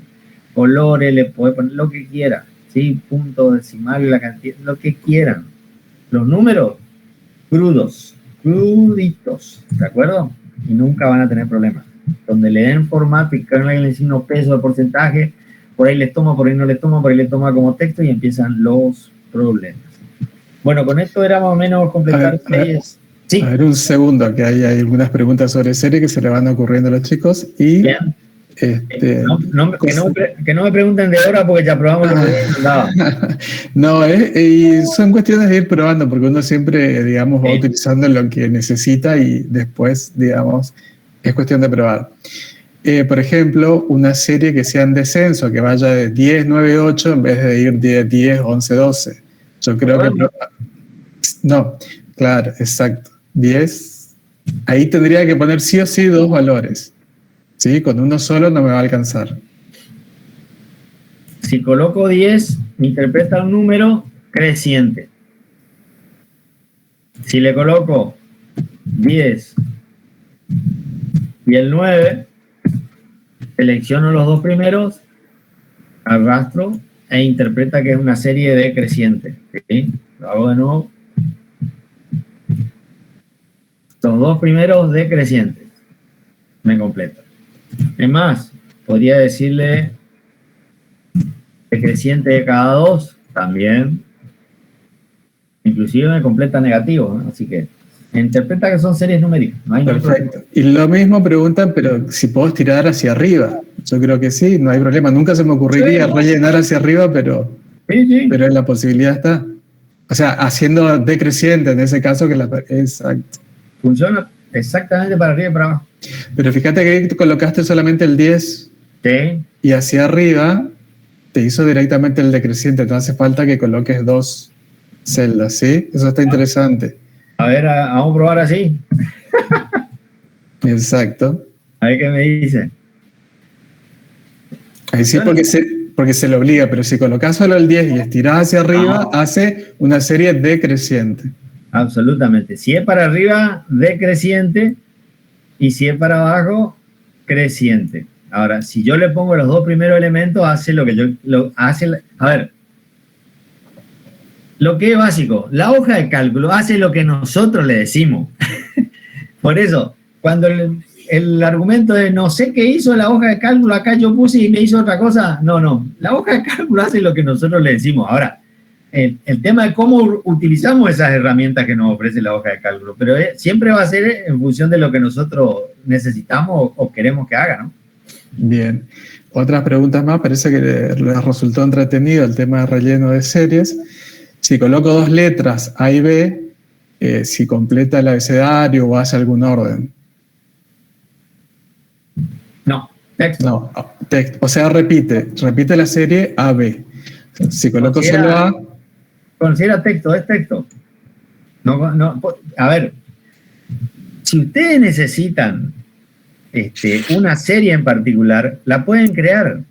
colores, le puedes poner lo que quiera, ¿sí? Punto decimal, la cantidad, lo que quieran. Los números crudos, cruditos, ¿de acuerdo? Y nunca van a tener problemas. Donde le den formato y carguen el signo peso de porcentaje, por ahí les toma, por ahí no les toma, por ahí les toma como texto y empiezan los problemas. Bueno, con esto era más o menos completar series. Sí. A ver, un segundo, que hay algunas preguntas sobre serie que se le van ocurriendo a los chicos. Y Bien. Que no me pregunten de hora porque ya probamos lo que no, y son cuestiones de ir probando, porque uno siempre, digamos, va utilizando lo que necesita y después, digamos, es cuestión de probar. Por ejemplo, una serie que sea en descenso, que vaya de 10, 9, 8 en vez de ir de 10, 11, 12. Yo creo que... No, claro, exacto. 10. Ahí tendría que poner sí o sí dos valores. ¿Sí? Con uno solo no me va a alcanzar. Si coloco 10, me interpreta un número creciente. Si le coloco 10 y el 9, selecciono los dos primeros, arrastro e interpreta que es una serie decreciente. ¿Sí? Lo hago de nuevo. Los dos primeros decrecientes. Me completa. Es más, podría decirle decreciente de cada dos, también. Inclusive me completa negativo, ¿no? Así que interpreta que son series numéricas. No hay perfecto. Y lo mismo preguntan, pero si puedo estirar hacia arriba. Yo creo que sí, no hay problema. Nunca se me ocurriría rellenar hacia arriba, pero la posibilidad está. O sea, haciendo decreciente en ese caso, que exacto. Funciona exactamente para arriba y para abajo. Pero fíjate que colocaste solamente el 10 y hacia arriba te hizo directamente el decreciente. No hace falta que coloques dos celdas, ¿sí? Eso está interesante. A ver, vamos a probar así. Exacto. A ver qué me dice. Ahí sí, porque se le obliga, pero si colocas solo el 10 y estirás hacia arriba, hace una serie decreciente. Absolutamente. Si es para arriba, decreciente, y si es para abajo, creciente. Ahora, si yo le pongo los dos primeros elementos, hace lo que yo... a ver, lo que es básico, la hoja de cálculo hace lo que nosotros le decimos. Por eso, cuando el argumento de no sé qué hizo la hoja de cálculo, acá yo puse y me hizo otra cosa, no, la hoja de cálculo hace lo que nosotros le decimos. Ahora, el tema de cómo utilizamos esas herramientas que nos ofrece la hoja de cálculo, pero siempre va a ser en función de lo que nosotros necesitamos o queremos que haga, ¿no? Bien. Otras preguntas más, parece que les resultó entretenido el tema de relleno de series. Si coloco dos letras A y B, si completa el abecedario o hace algún orden. No, texto. No, texto. O sea, repite la serie A-B. Si coloco solo A... Considera texto, es texto. No, a ver, si ustedes necesitan una serie en particular, la pueden crear.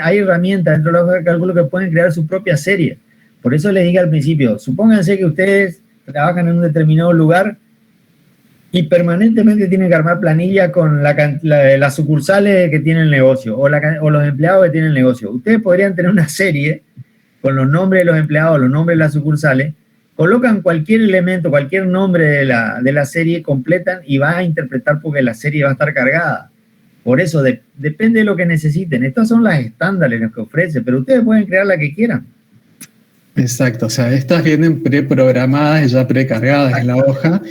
Hay herramientas dentro de la hoja de cálculo que pueden crear su propia serie. Por eso les dije al principio, supónganse que ustedes trabajan en un determinado lugar y permanentemente tienen que armar planilla con las sucursales que tienen el negocio o los empleados que tienen el negocio. Ustedes podrían tener una serie con los nombres de los empleados, los nombres de las sucursales, colocan cualquier elemento, cualquier nombre de la serie, completan y va a interpretar porque la serie va a estar cargada. Por eso, depende de lo que necesiten. Estas son las estándares que ofrece, pero ustedes pueden crear la que quieran. Exacto, o sea, estas vienen preprogramadas y ya precargadas en la hoja,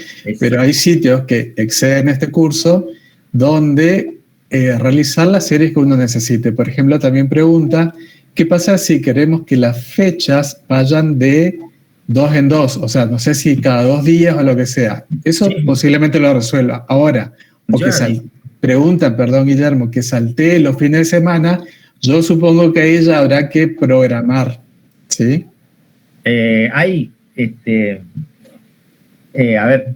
pero hay sitios que exceden este curso donde realizar las series que uno necesite. Por ejemplo, también pregunta, ¿qué pasa si queremos que las fechas vayan de 2 en 2? O sea, no sé si cada 2 días o lo que sea. Eso sí, posiblemente lo resuelva. Ahora, pregunta, perdón, Guillermo, que saltee los fines de semana, yo supongo que ahí ya habrá que programar, ¿sí? A ver,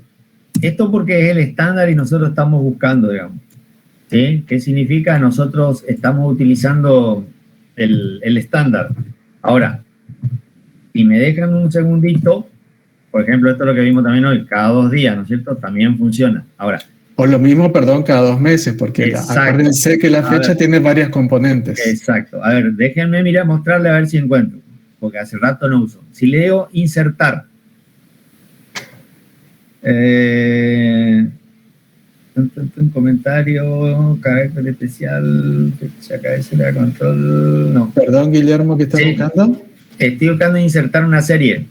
esto porque es el estándar y nosotros estamos buscando, digamos, ¿sí? ¿Qué significa? Nosotros estamos utilizando el estándar. Ahora, si me dejan un segundito, por ejemplo, esto es lo que vimos también hoy, cada 2 días, ¿no es cierto? También funciona. Ahora, o lo mismo, perdón, cada 2 meses, porque acuérdense que la fecha tiene varias componentes. Exacto. A ver, déjenme mostrarle a ver si encuentro, porque hace rato no uso. Si le digo insertar, un comentario, carácter especial, fecha, cabecera, control, no. Perdón, Guillermo, ¿qué estás buscando? Estoy buscando insertar una serie.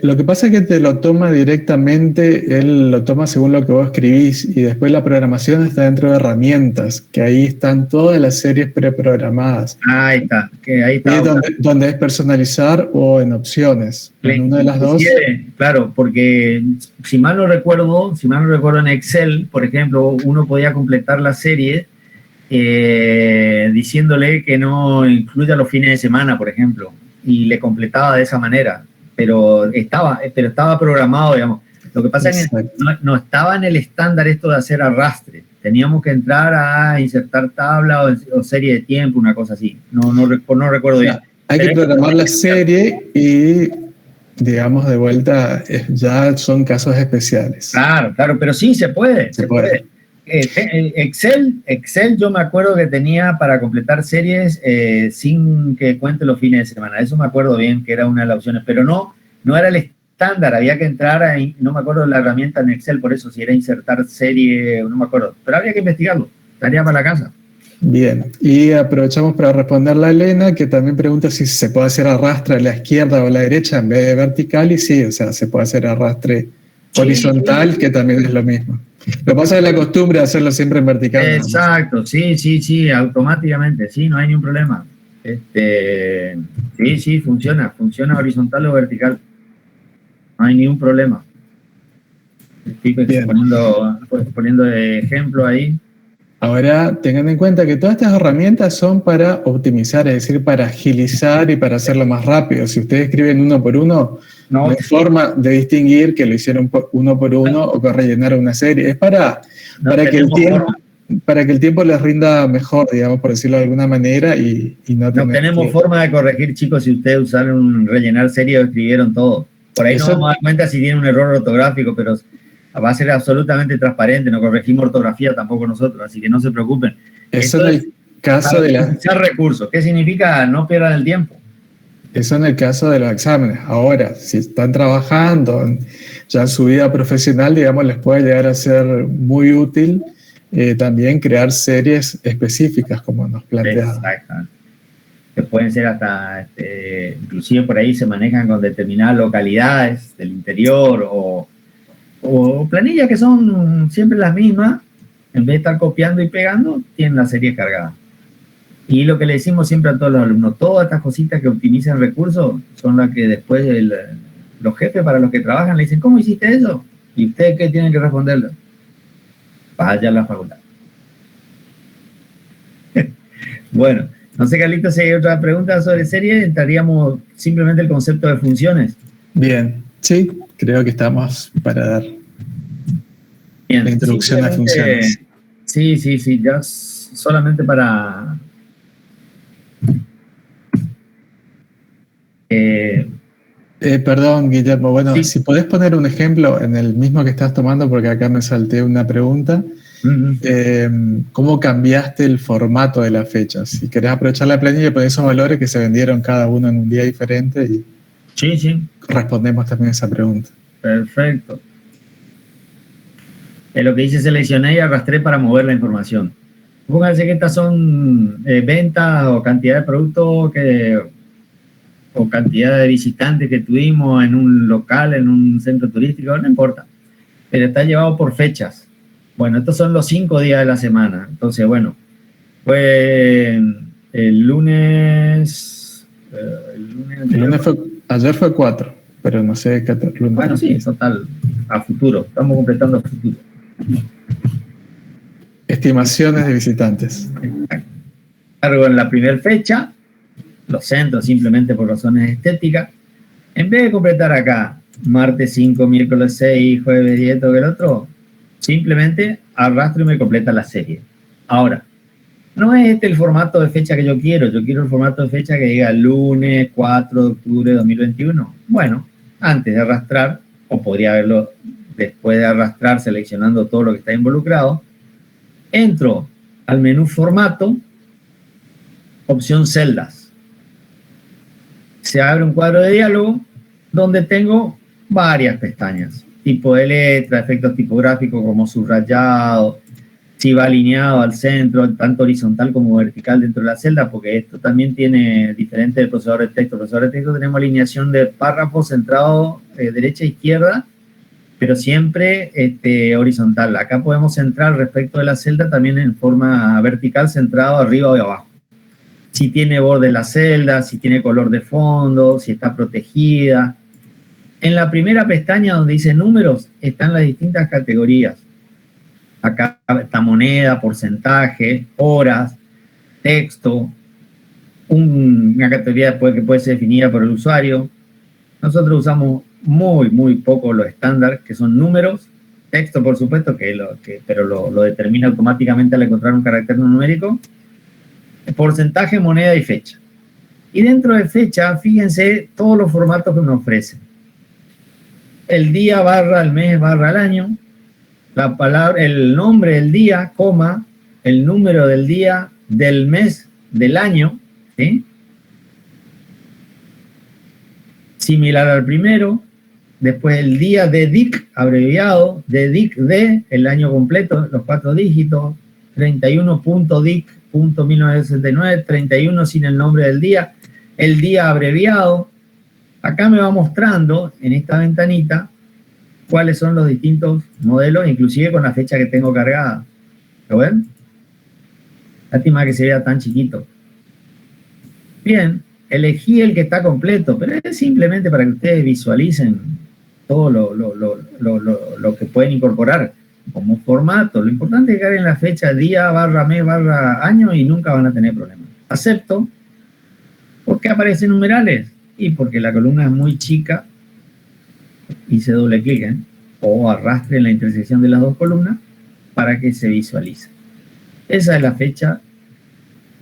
Lo que pasa es que te lo toma directamente, él lo toma según lo que vos escribís y después la programación está dentro de herramientas, que ahí están todas las series preprogramadas. Ahí está. Ahí está. Donde es personalizar o en opciones. En una de las dos. Claro, porque si mal no recuerdo en Excel, por ejemplo, uno podía completar la serie diciéndole que no incluya los fines de semana, por ejemplo, y le completaba de esa manera. Pero estaba programado, digamos. Lo que pasa es que no estaba en el estándar esto de hacer arrastre. Teníamos que entrar a insertar tabla o serie de tiempo, una cosa así. No recuerdo bien. Hay que programar la serie y, digamos, de vuelta, ya son casos especiales. Claro, pero sí, se puede. Se puede. Excel yo me acuerdo que tenía para completar series sin que cuente los fines de semana. Eso me acuerdo bien que era una de las opciones, pero no era el estándar. Había que entrar ahí, no me acuerdo de la herramienta en Excel, por eso si era insertar serie, no me acuerdo. Pero habría que investigarlo. Tarea para la casa. Bien, y aprovechamos para responderle a Elena, que también pregunta si se puede hacer arrastre a la izquierda o a la derecha en vez de vertical, y sí, o sea, se puede hacer arrastre horizontal, que también es lo mismo. Lo que pasa es la costumbre de hacerlo siempre en vertical. Exacto, sí, automáticamente, sí, no hay ningún problema. Sí, funciona horizontal o vertical. No hay ningún problema. Estoy poniendo de ejemplo ahí. Ahora, tengan en cuenta que todas estas herramientas son para optimizar, es decir, para agilizar y para hacerlo más rápido. Si ustedes escriben uno por uno, no hay forma de distinguir que lo hicieron uno por uno o que rellenaron una serie. Es para que el tiempo les rinda mejor, digamos, por decirlo de alguna manera, y no tenemos forma de corregir, chicos, si ustedes usaron rellenar serie o escribieron todo. Por ahí no vamos a dar cuenta si tiene un error ortográfico, pero va a ser absolutamente transparente, no corregimos ortografía tampoco nosotros, así que no se preocupen. Eso en el caso de recursos. ¿Qué significa? No pierdan el tiempo. Eso en el caso de los exámenes. Ahora, si están trabajando ya en su vida profesional, digamos, les puede llegar a ser muy útil también crear series específicas, como nos planteaba. Exactamente. Que pueden ser hasta, inclusive por ahí se manejan con determinadas localidades del interior o planillas que son siempre las mismas, en vez de estar copiando y pegando, tienen la serie cargada. Y lo que le decimos siempre a todos los alumnos, todas estas cositas que optimizan recursos son las que después los jefes para los que trabajan le dicen, ¿cómo hiciste eso? ¿Y ustedes qué tienen que responderle? Vaya a la facultad. Bueno, no sé, Carlitos, si hay otra pregunta sobre serie, entraríamos simplemente el concepto de funciones. Bien, sí, creo que estamos para dar la introducción a funciones. Sí, ya solamente para Perdón, Guillermo. Bueno, Sí. si podés poner un ejemplo en el mismo que estás tomando, porque acá me salté una pregunta. ¿Cómo cambiaste el formato de la fecha? Si querés aprovechar la planilla, poner esos valores que se vendieron cada uno en un día diferente y Sí. respondemos también a esa pregunta. Perfecto. Es lo que dice, seleccioné y arrastré para mover la información. Pónganse que estas son ventas o cantidad de productos o cantidad de visitantes que tuvimos en un local, en un centro turístico, no importa. Pero está llevado por fechas. Bueno, estos son los 5 días de la semana. Entonces, bueno, fue el lunes... Ayer fue 4, pero no sé qué otro lunes. Bueno, sí, total, a futuro. Estamos completando a futuro. Estimaciones de visitantes. Cargo en la primera fecha, los centros simplemente por razones estéticas. En vez de completar acá, martes 5, miércoles 6, jueves 10, todo el otro, simplemente arrastro y me completa la serie. Ahora, no es este el formato de fecha que yo quiero el formato de fecha que diga lunes 4 de octubre de 2021. Bueno, antes de arrastrar, o podría haberlo después de arrastrar seleccionando todo lo que está involucrado, entro al menú formato, opción celdas. Se abre un cuadro de diálogo donde tengo varias pestañas, tipo de letra, efectos tipográficos como subrayado, si va alineado al centro, tanto horizontal como vertical dentro de la celda, porque esto también tiene diferente del procesador de texto. El procesador de texto tenemos alineación de párrafos centrado derecha e izquierda, pero siempre horizontal. Acá podemos centrar respecto de la celda también en forma vertical, centrado arriba o abajo. Si tiene borde la celda, si tiene color de fondo, si está protegida. En la primera pestaña donde dice números están las distintas categorías. Acá está moneda, porcentaje, horas, texto, una categoría después que puede ser definida por el usuario. Nosotros usamos muy poco los estándar, que son números, texto por supuesto, pero lo determina automáticamente al encontrar un carácter no numérico, porcentaje, moneda y fecha. Y dentro de fecha, fíjense todos los formatos que me ofrecen. El día barra el mes barra el año, la palabra, el nombre del día, coma, el número del día, del mes, del año, ¿sí? Similar al primero. Después el día de DIC, abreviado, de DIC de, el año completo, los 4 dígitos, 31.DIC.1969, 31 sin el nombre del día, el día abreviado. Acá me va mostrando, en esta ventanita, cuáles son los distintos modelos, inclusive con la fecha que tengo cargada. ¿Lo ven? Lástima que se vea tan chiquito. Bien, elegí el que está completo, pero es simplemente para que ustedes visualicen todo lo que pueden incorporar como formato. Lo importante es que hagan la fecha, día, barra, mes, barra, año y nunca van a tener problemas. Acepto. ¿Por qué aparecen numerales? Y porque la columna es muy chica, hice doble clic, o arrastre en la intersección de las dos columnas para que se visualice. Esa es la fecha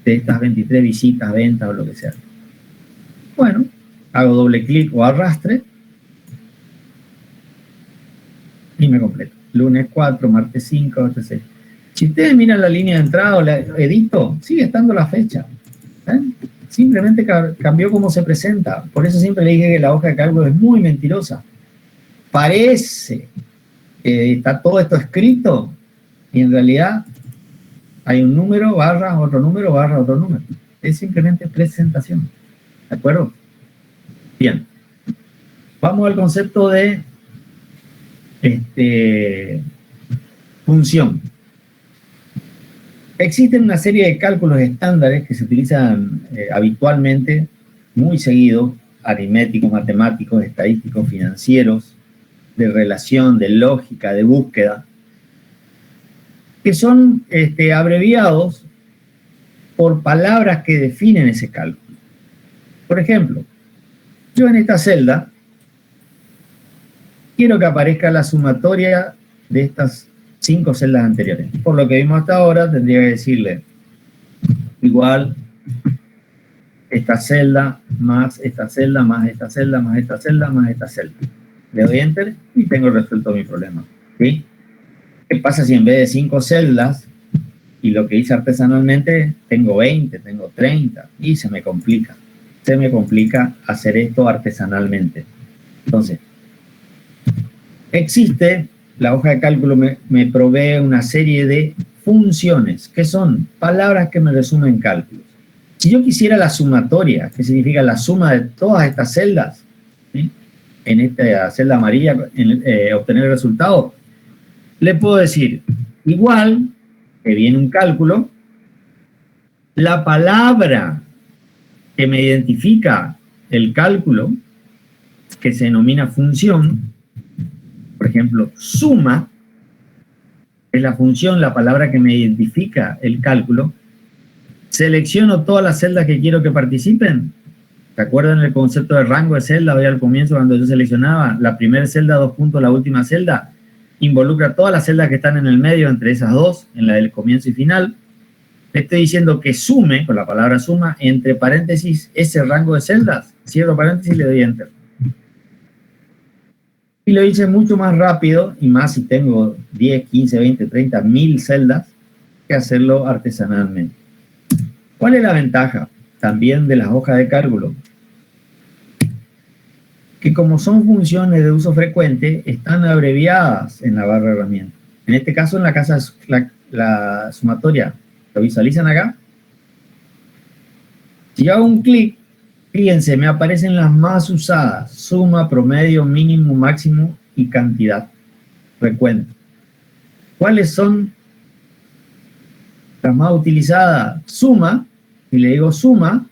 de estas 23 visitas, ventas o lo que sea. Bueno, hago doble clic o arrastre y me completo. Lunes 4, martes 5, martes 6. Si ustedes miran la línea de entrada o la edito, sigue estando la fecha. Simplemente cambió cómo se presenta. Por eso siempre le dije que la hoja de cálculo es muy mentirosa. Parece que está todo esto escrito y en realidad hay un número, barra, otro número, barra, otro número. Es simplemente presentación. ¿De acuerdo? Bien. Vamos al concepto de función. Existen una serie de cálculos estándares que se utilizan habitualmente, muy seguido, aritméticos, matemáticos, estadísticos, financieros, de relación, de lógica, de búsqueda, que son abreviados por palabras que definen ese cálculo. Por ejemplo, yo en esta celda quiero que aparezca la sumatoria de estas 5 celdas anteriores. Por lo que vimos hasta ahora, tendría que decirle igual esta celda, más esta celda, más esta celda, más esta celda, más esta celda. Le doy Enter y tengo resuelto mi problema. ¿Sí? ¿Qué pasa si en vez de 5 celdas y lo que hice artesanalmente tengo 20, tengo 30 y se me complica? Se me complica hacer esto artesanalmente. Entonces, existe, la hoja de cálculo me provee una serie de funciones, que son palabras que me resumen cálculos. Si yo quisiera la sumatoria, que significa la suma de todas estas celdas, ¿sí? En esta celda amarilla, obtener el resultado, le puedo decir, igual, que viene un cálculo, la palabra que me identifica el cálculo, que se denomina función, por ejemplo, suma, es la función, la palabra que me identifica el cálculo, selecciono todas las celdas que quiero que participen. ¿Se acuerdan el concepto de rango de celda? Hoy al comienzo, cuando yo seleccionaba la primera celda, 2 puntos, la última celda, involucra todas las celdas que están en el medio, entre esas dos, en la del comienzo y final. Le estoy diciendo que sume, con la palabra suma, entre paréntesis, ese rango de celdas. Cierro paréntesis y le doy Enter. Y lo hice mucho más rápido, y más si tengo 10, 15, 20, 30, 1000 celdas, que hacerlo artesanalmente. ¿Cuál es la ventaja también de las hojas de cálculo? Que como son funciones de uso frecuente, están abreviadas en la barra de herramientas. En este caso, en la sumatoria, ¿lo visualizan acá? Si yo hago un clic, fíjense, me aparecen las más usadas: suma, promedio, mínimo, máximo y cantidad. Recuento. ¿Cuáles son las más utilizadas? Suma, y le digo suma.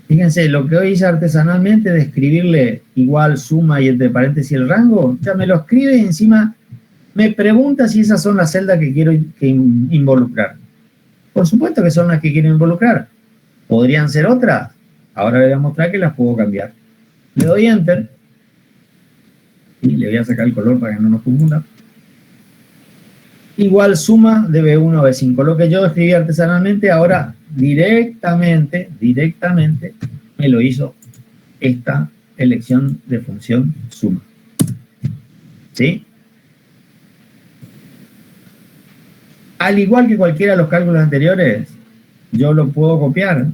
Fíjense, lo que hoy hice artesanalmente de escribirle igual, suma y entre paréntesis el rango, ya me lo escribe y encima me pregunta si esas son las celdas que quiero involucrar. Por supuesto que son las que quiero involucrar. ¿Podrían ser otras? Ahora le voy a mostrar que las puedo cambiar. Le doy Enter y le voy a sacar el color para que no nos confunda. Igual suma de B1 a B5. Lo que yo escribí artesanalmente, ahora directamente me lo hizo esta elección de función suma. ¿Sí? Al igual que cualquiera de los cálculos anteriores, yo lo puedo copiar.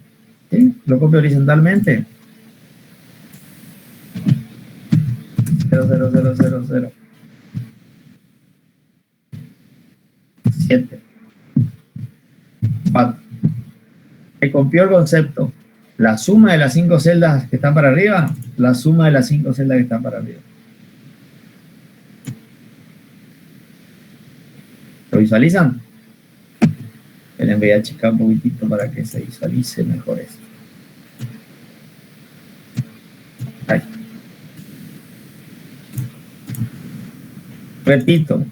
¿Sí? Lo copio horizontalmente. 0, 0, 0, 0, 0. 7. 4. Me copió el concepto. La suma de las 5 celdas que están para arriba, la suma de las 5 celdas que están para arriba. ¿Lo visualizan? Les voy a achicar un poquitito para que se visualice mejor esto. Ahí. Repito,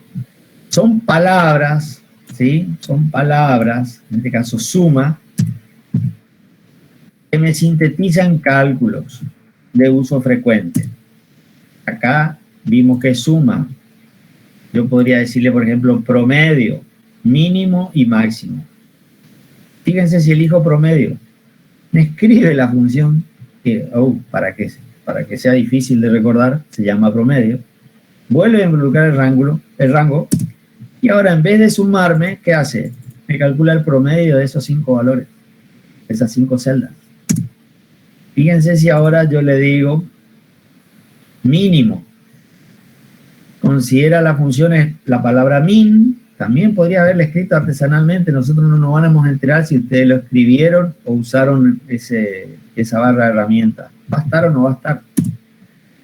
son palabras, ¿sí? Son palabras, en este caso suma, que me sintetizan cálculos de uso frecuente. Acá vimos que suma. Yo podría decirle, por ejemplo, promedio, mínimo y máximo. Fíjense si elijo promedio. Me escribe la función que, para que sea difícil de recordar, se llama promedio. Vuelve a involucrar el rango. Y ahora, en vez de sumarme, ¿qué hace? Me calcula el promedio de esos 5 valores, esas 5 celdas. Fíjense si ahora yo le digo mínimo. Considera las funciones, la palabra min, también podría haberla escrito artesanalmente. Nosotros no nos vamos a enterar si ustedes lo escribieron o usaron esa barra de herramientas. ¿Va a estar o no va a estar?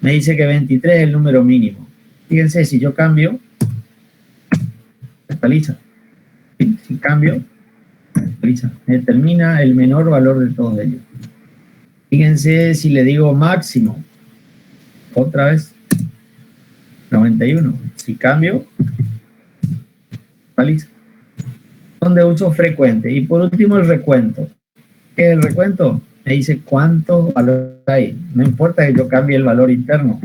Me dice que 23 es el número mínimo. Fíjense, si yo cambio, actualiza. ¿Sí? Si cambio, actualiza. Me determina el menor valor de todos ellos. Fíjense si le digo máximo. Otra vez. 91. Si cambio, actualiza. Son de uso frecuente. Y por último, el recuento. ¿Qué es el recuento? Me dice cuántos valores hay. No importa que yo cambie el valor interno.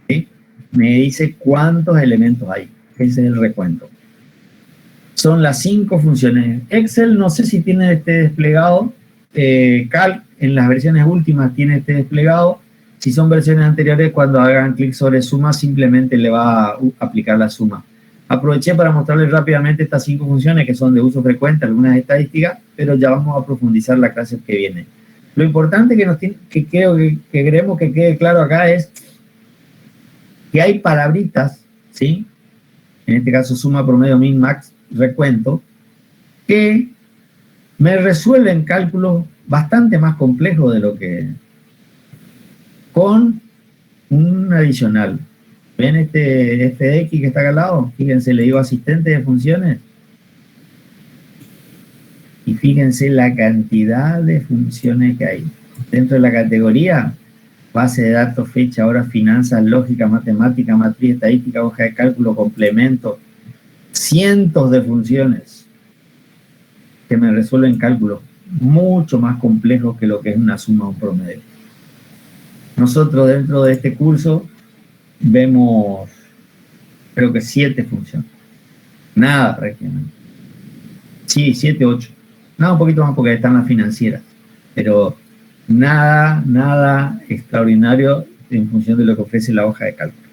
¿Sí? Me dice cuántos elementos hay. Ese es el recuento. Son las 5 funciones. Excel, no sé si tiene este desplegado. Calc en las versiones últimas tiene este desplegado. Si son versiones anteriores, cuando hagan clic sobre suma, simplemente le va a aplicar la suma. Aproveché para mostrarles rápidamente estas 5 funciones que son de uso frecuente, algunas estadísticas, pero ya vamos a profundizar la clase que viene. Lo importante que queremos que quede claro acá es que hay palabritas, ¿sí? En este caso suma, promedio, min, max, recuento, que me resuelven cálculos bastante más complejos de lo que... con un adicional. ¿Ven este FX que está acá al lado? Fíjense, le digo asistente de funciones. Y fíjense la cantidad de funciones que hay. Dentro de la categoría, base de datos, fecha, hora, finanzas, lógica, matemática, matriz, estadística, hoja de cálculo, complemento. Cientos de funciones que me resuelven cálculos mucho más complejos que lo que es una suma o un promedio. Nosotros dentro de este curso vemos, creo que 7 funciones. Nada prácticamente. Sí, 7, 8. Nada, un poquito más porque están las financieras. Pero nada extraordinario en función de lo que ofrece la hoja de cálculo.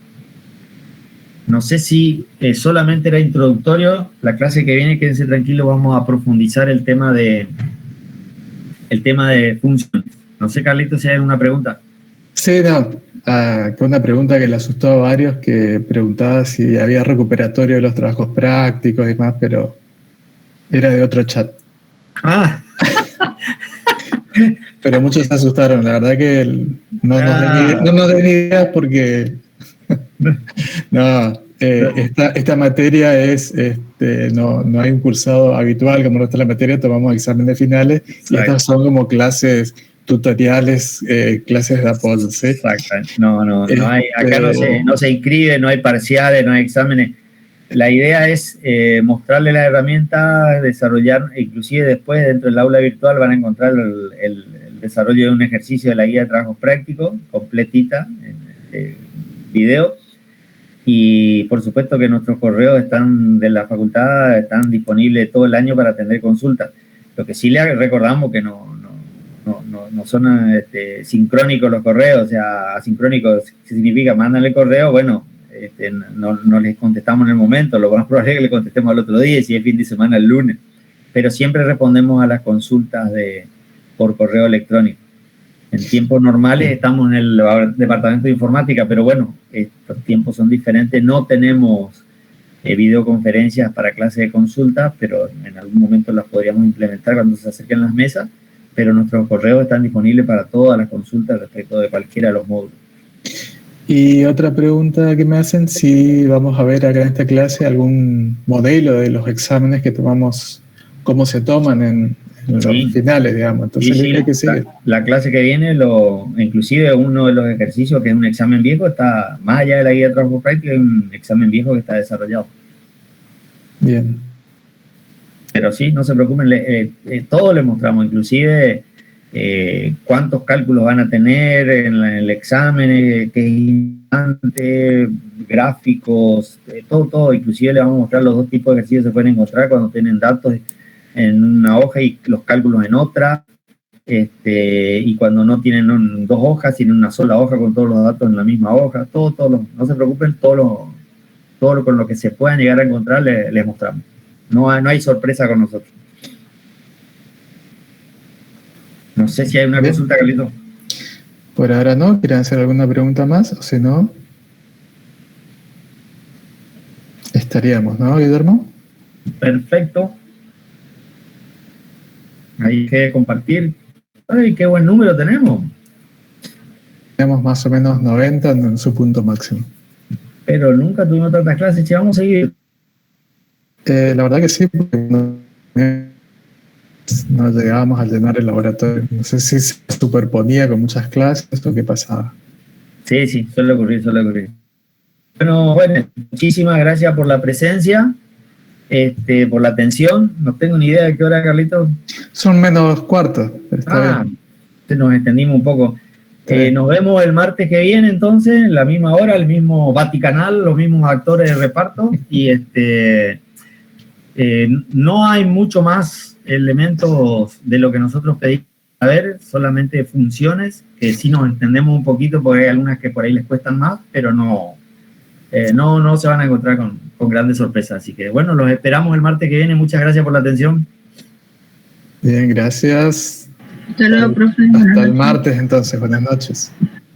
No sé si solamente era introductorio. La clase que viene, quédense tranquilos, vamos a profundizar el tema de funciones. No sé, Carlitos, si hay alguna pregunta. Sí, no. Una pregunta que le asustó a varios, que preguntaba si había recuperatorio de los trabajos prácticos y demás, pero era de otro chat. Ah. Pero muchos se asustaron. La verdad que no nos den ideas porque esta materia es no hay un cursado habitual como no está la materia, tomamos exámenes finales. Exacto. Y estas son como clases tutoriales, clases de apoyo, ¿sí? Exacto. No hay, acá no se inscribe, no hay parciales, no hay exámenes. La idea es mostrarle las herramientas, desarrollar, inclusive después dentro del aula virtual van a encontrar el desarrollo de un ejercicio de la guía de trabajos prácticos, completita, en video. Y por supuesto que nuestros correos de la facultad están disponibles todo el año para atender consultas. Lo que sí le recordamos que no son sincrónicos los correos, o sea, asincrónicos, ¿qué significa? Mándale correo, bueno, no les contestamos en el momento, lo más probable es que le contestemos al otro día, y si es fin de semana, el lunes. Pero siempre respondemos a las consultas por correo electrónico. En tiempos normales estamos en el departamento de informática, pero bueno, estos tiempos son diferentes. No tenemos videoconferencias para clases de consulta, pero en algún momento las podríamos implementar cuando se acerquen las mesas, pero nuestros correos están disponibles para todas las consultas respecto de cualquiera de los módulos. Y otra pregunta que me hacen, si vamos a ver acá en esta clase algún modelo de los exámenes que tomamos, cómo se toman en los finales, digamos. Entonces, la clase que viene, inclusive uno de los ejercicios, que es un examen viejo, está más allá de la guía de trabajo práctico, es un examen viejo que está desarrollado. Bien. Pero sí, no se preocupen, todo le mostramos, inclusive cuántos cálculos van a tener en el examen, qué es importante, gráficos, todo, inclusive le vamos a mostrar los 2 tipos de ejercicios que se pueden encontrar cuando tienen datos en una hoja y los cálculos en otra, y cuando no tienen 2 hojas, sino una sola hoja con todos los datos en la misma hoja, no se preocupen, todo con lo que se puedan llegar a encontrar les mostramos. No hay sorpresa con nosotros. No sé si hay una consulta, Carlito. Por ahora no. ¿Quieren hacer alguna pregunta más? O si no, estaríamos, ¿no, Guillermo? Perfecto. Ahí hay que compartir. ¡Ay, qué buen número tenemos! Tenemos más o menos 90 en su punto máximo. Pero nunca tuvimos tantas clases. Che, vamos a seguir. La verdad que sí, porque no llegábamos a llenar el laboratorio. No sé si se superponía con muchas clases o qué pasaba. Sí, suele ocurrir. Bueno, muchísimas gracias por la presencia, por la atención. No tengo ni idea de qué hora, Carlitos. Son menos cuarto. Está bien. Nos extendimos un poco. Sí. Nos vemos el martes que viene, entonces, en la misma hora, el mismo Vaticanal, los mismos actores de reparto, y no hay mucho más elementos de lo que nosotros pedimos a ver solamente funciones, que sí nos entendemos un poquito, porque hay algunas que por ahí les cuestan más, pero no se van a encontrar con grandes sorpresas. Así que bueno, los esperamos el martes que viene. Muchas gracias por la atención. Bien, gracias. Hasta luego, profe. Hasta el martes entonces, buenas noches.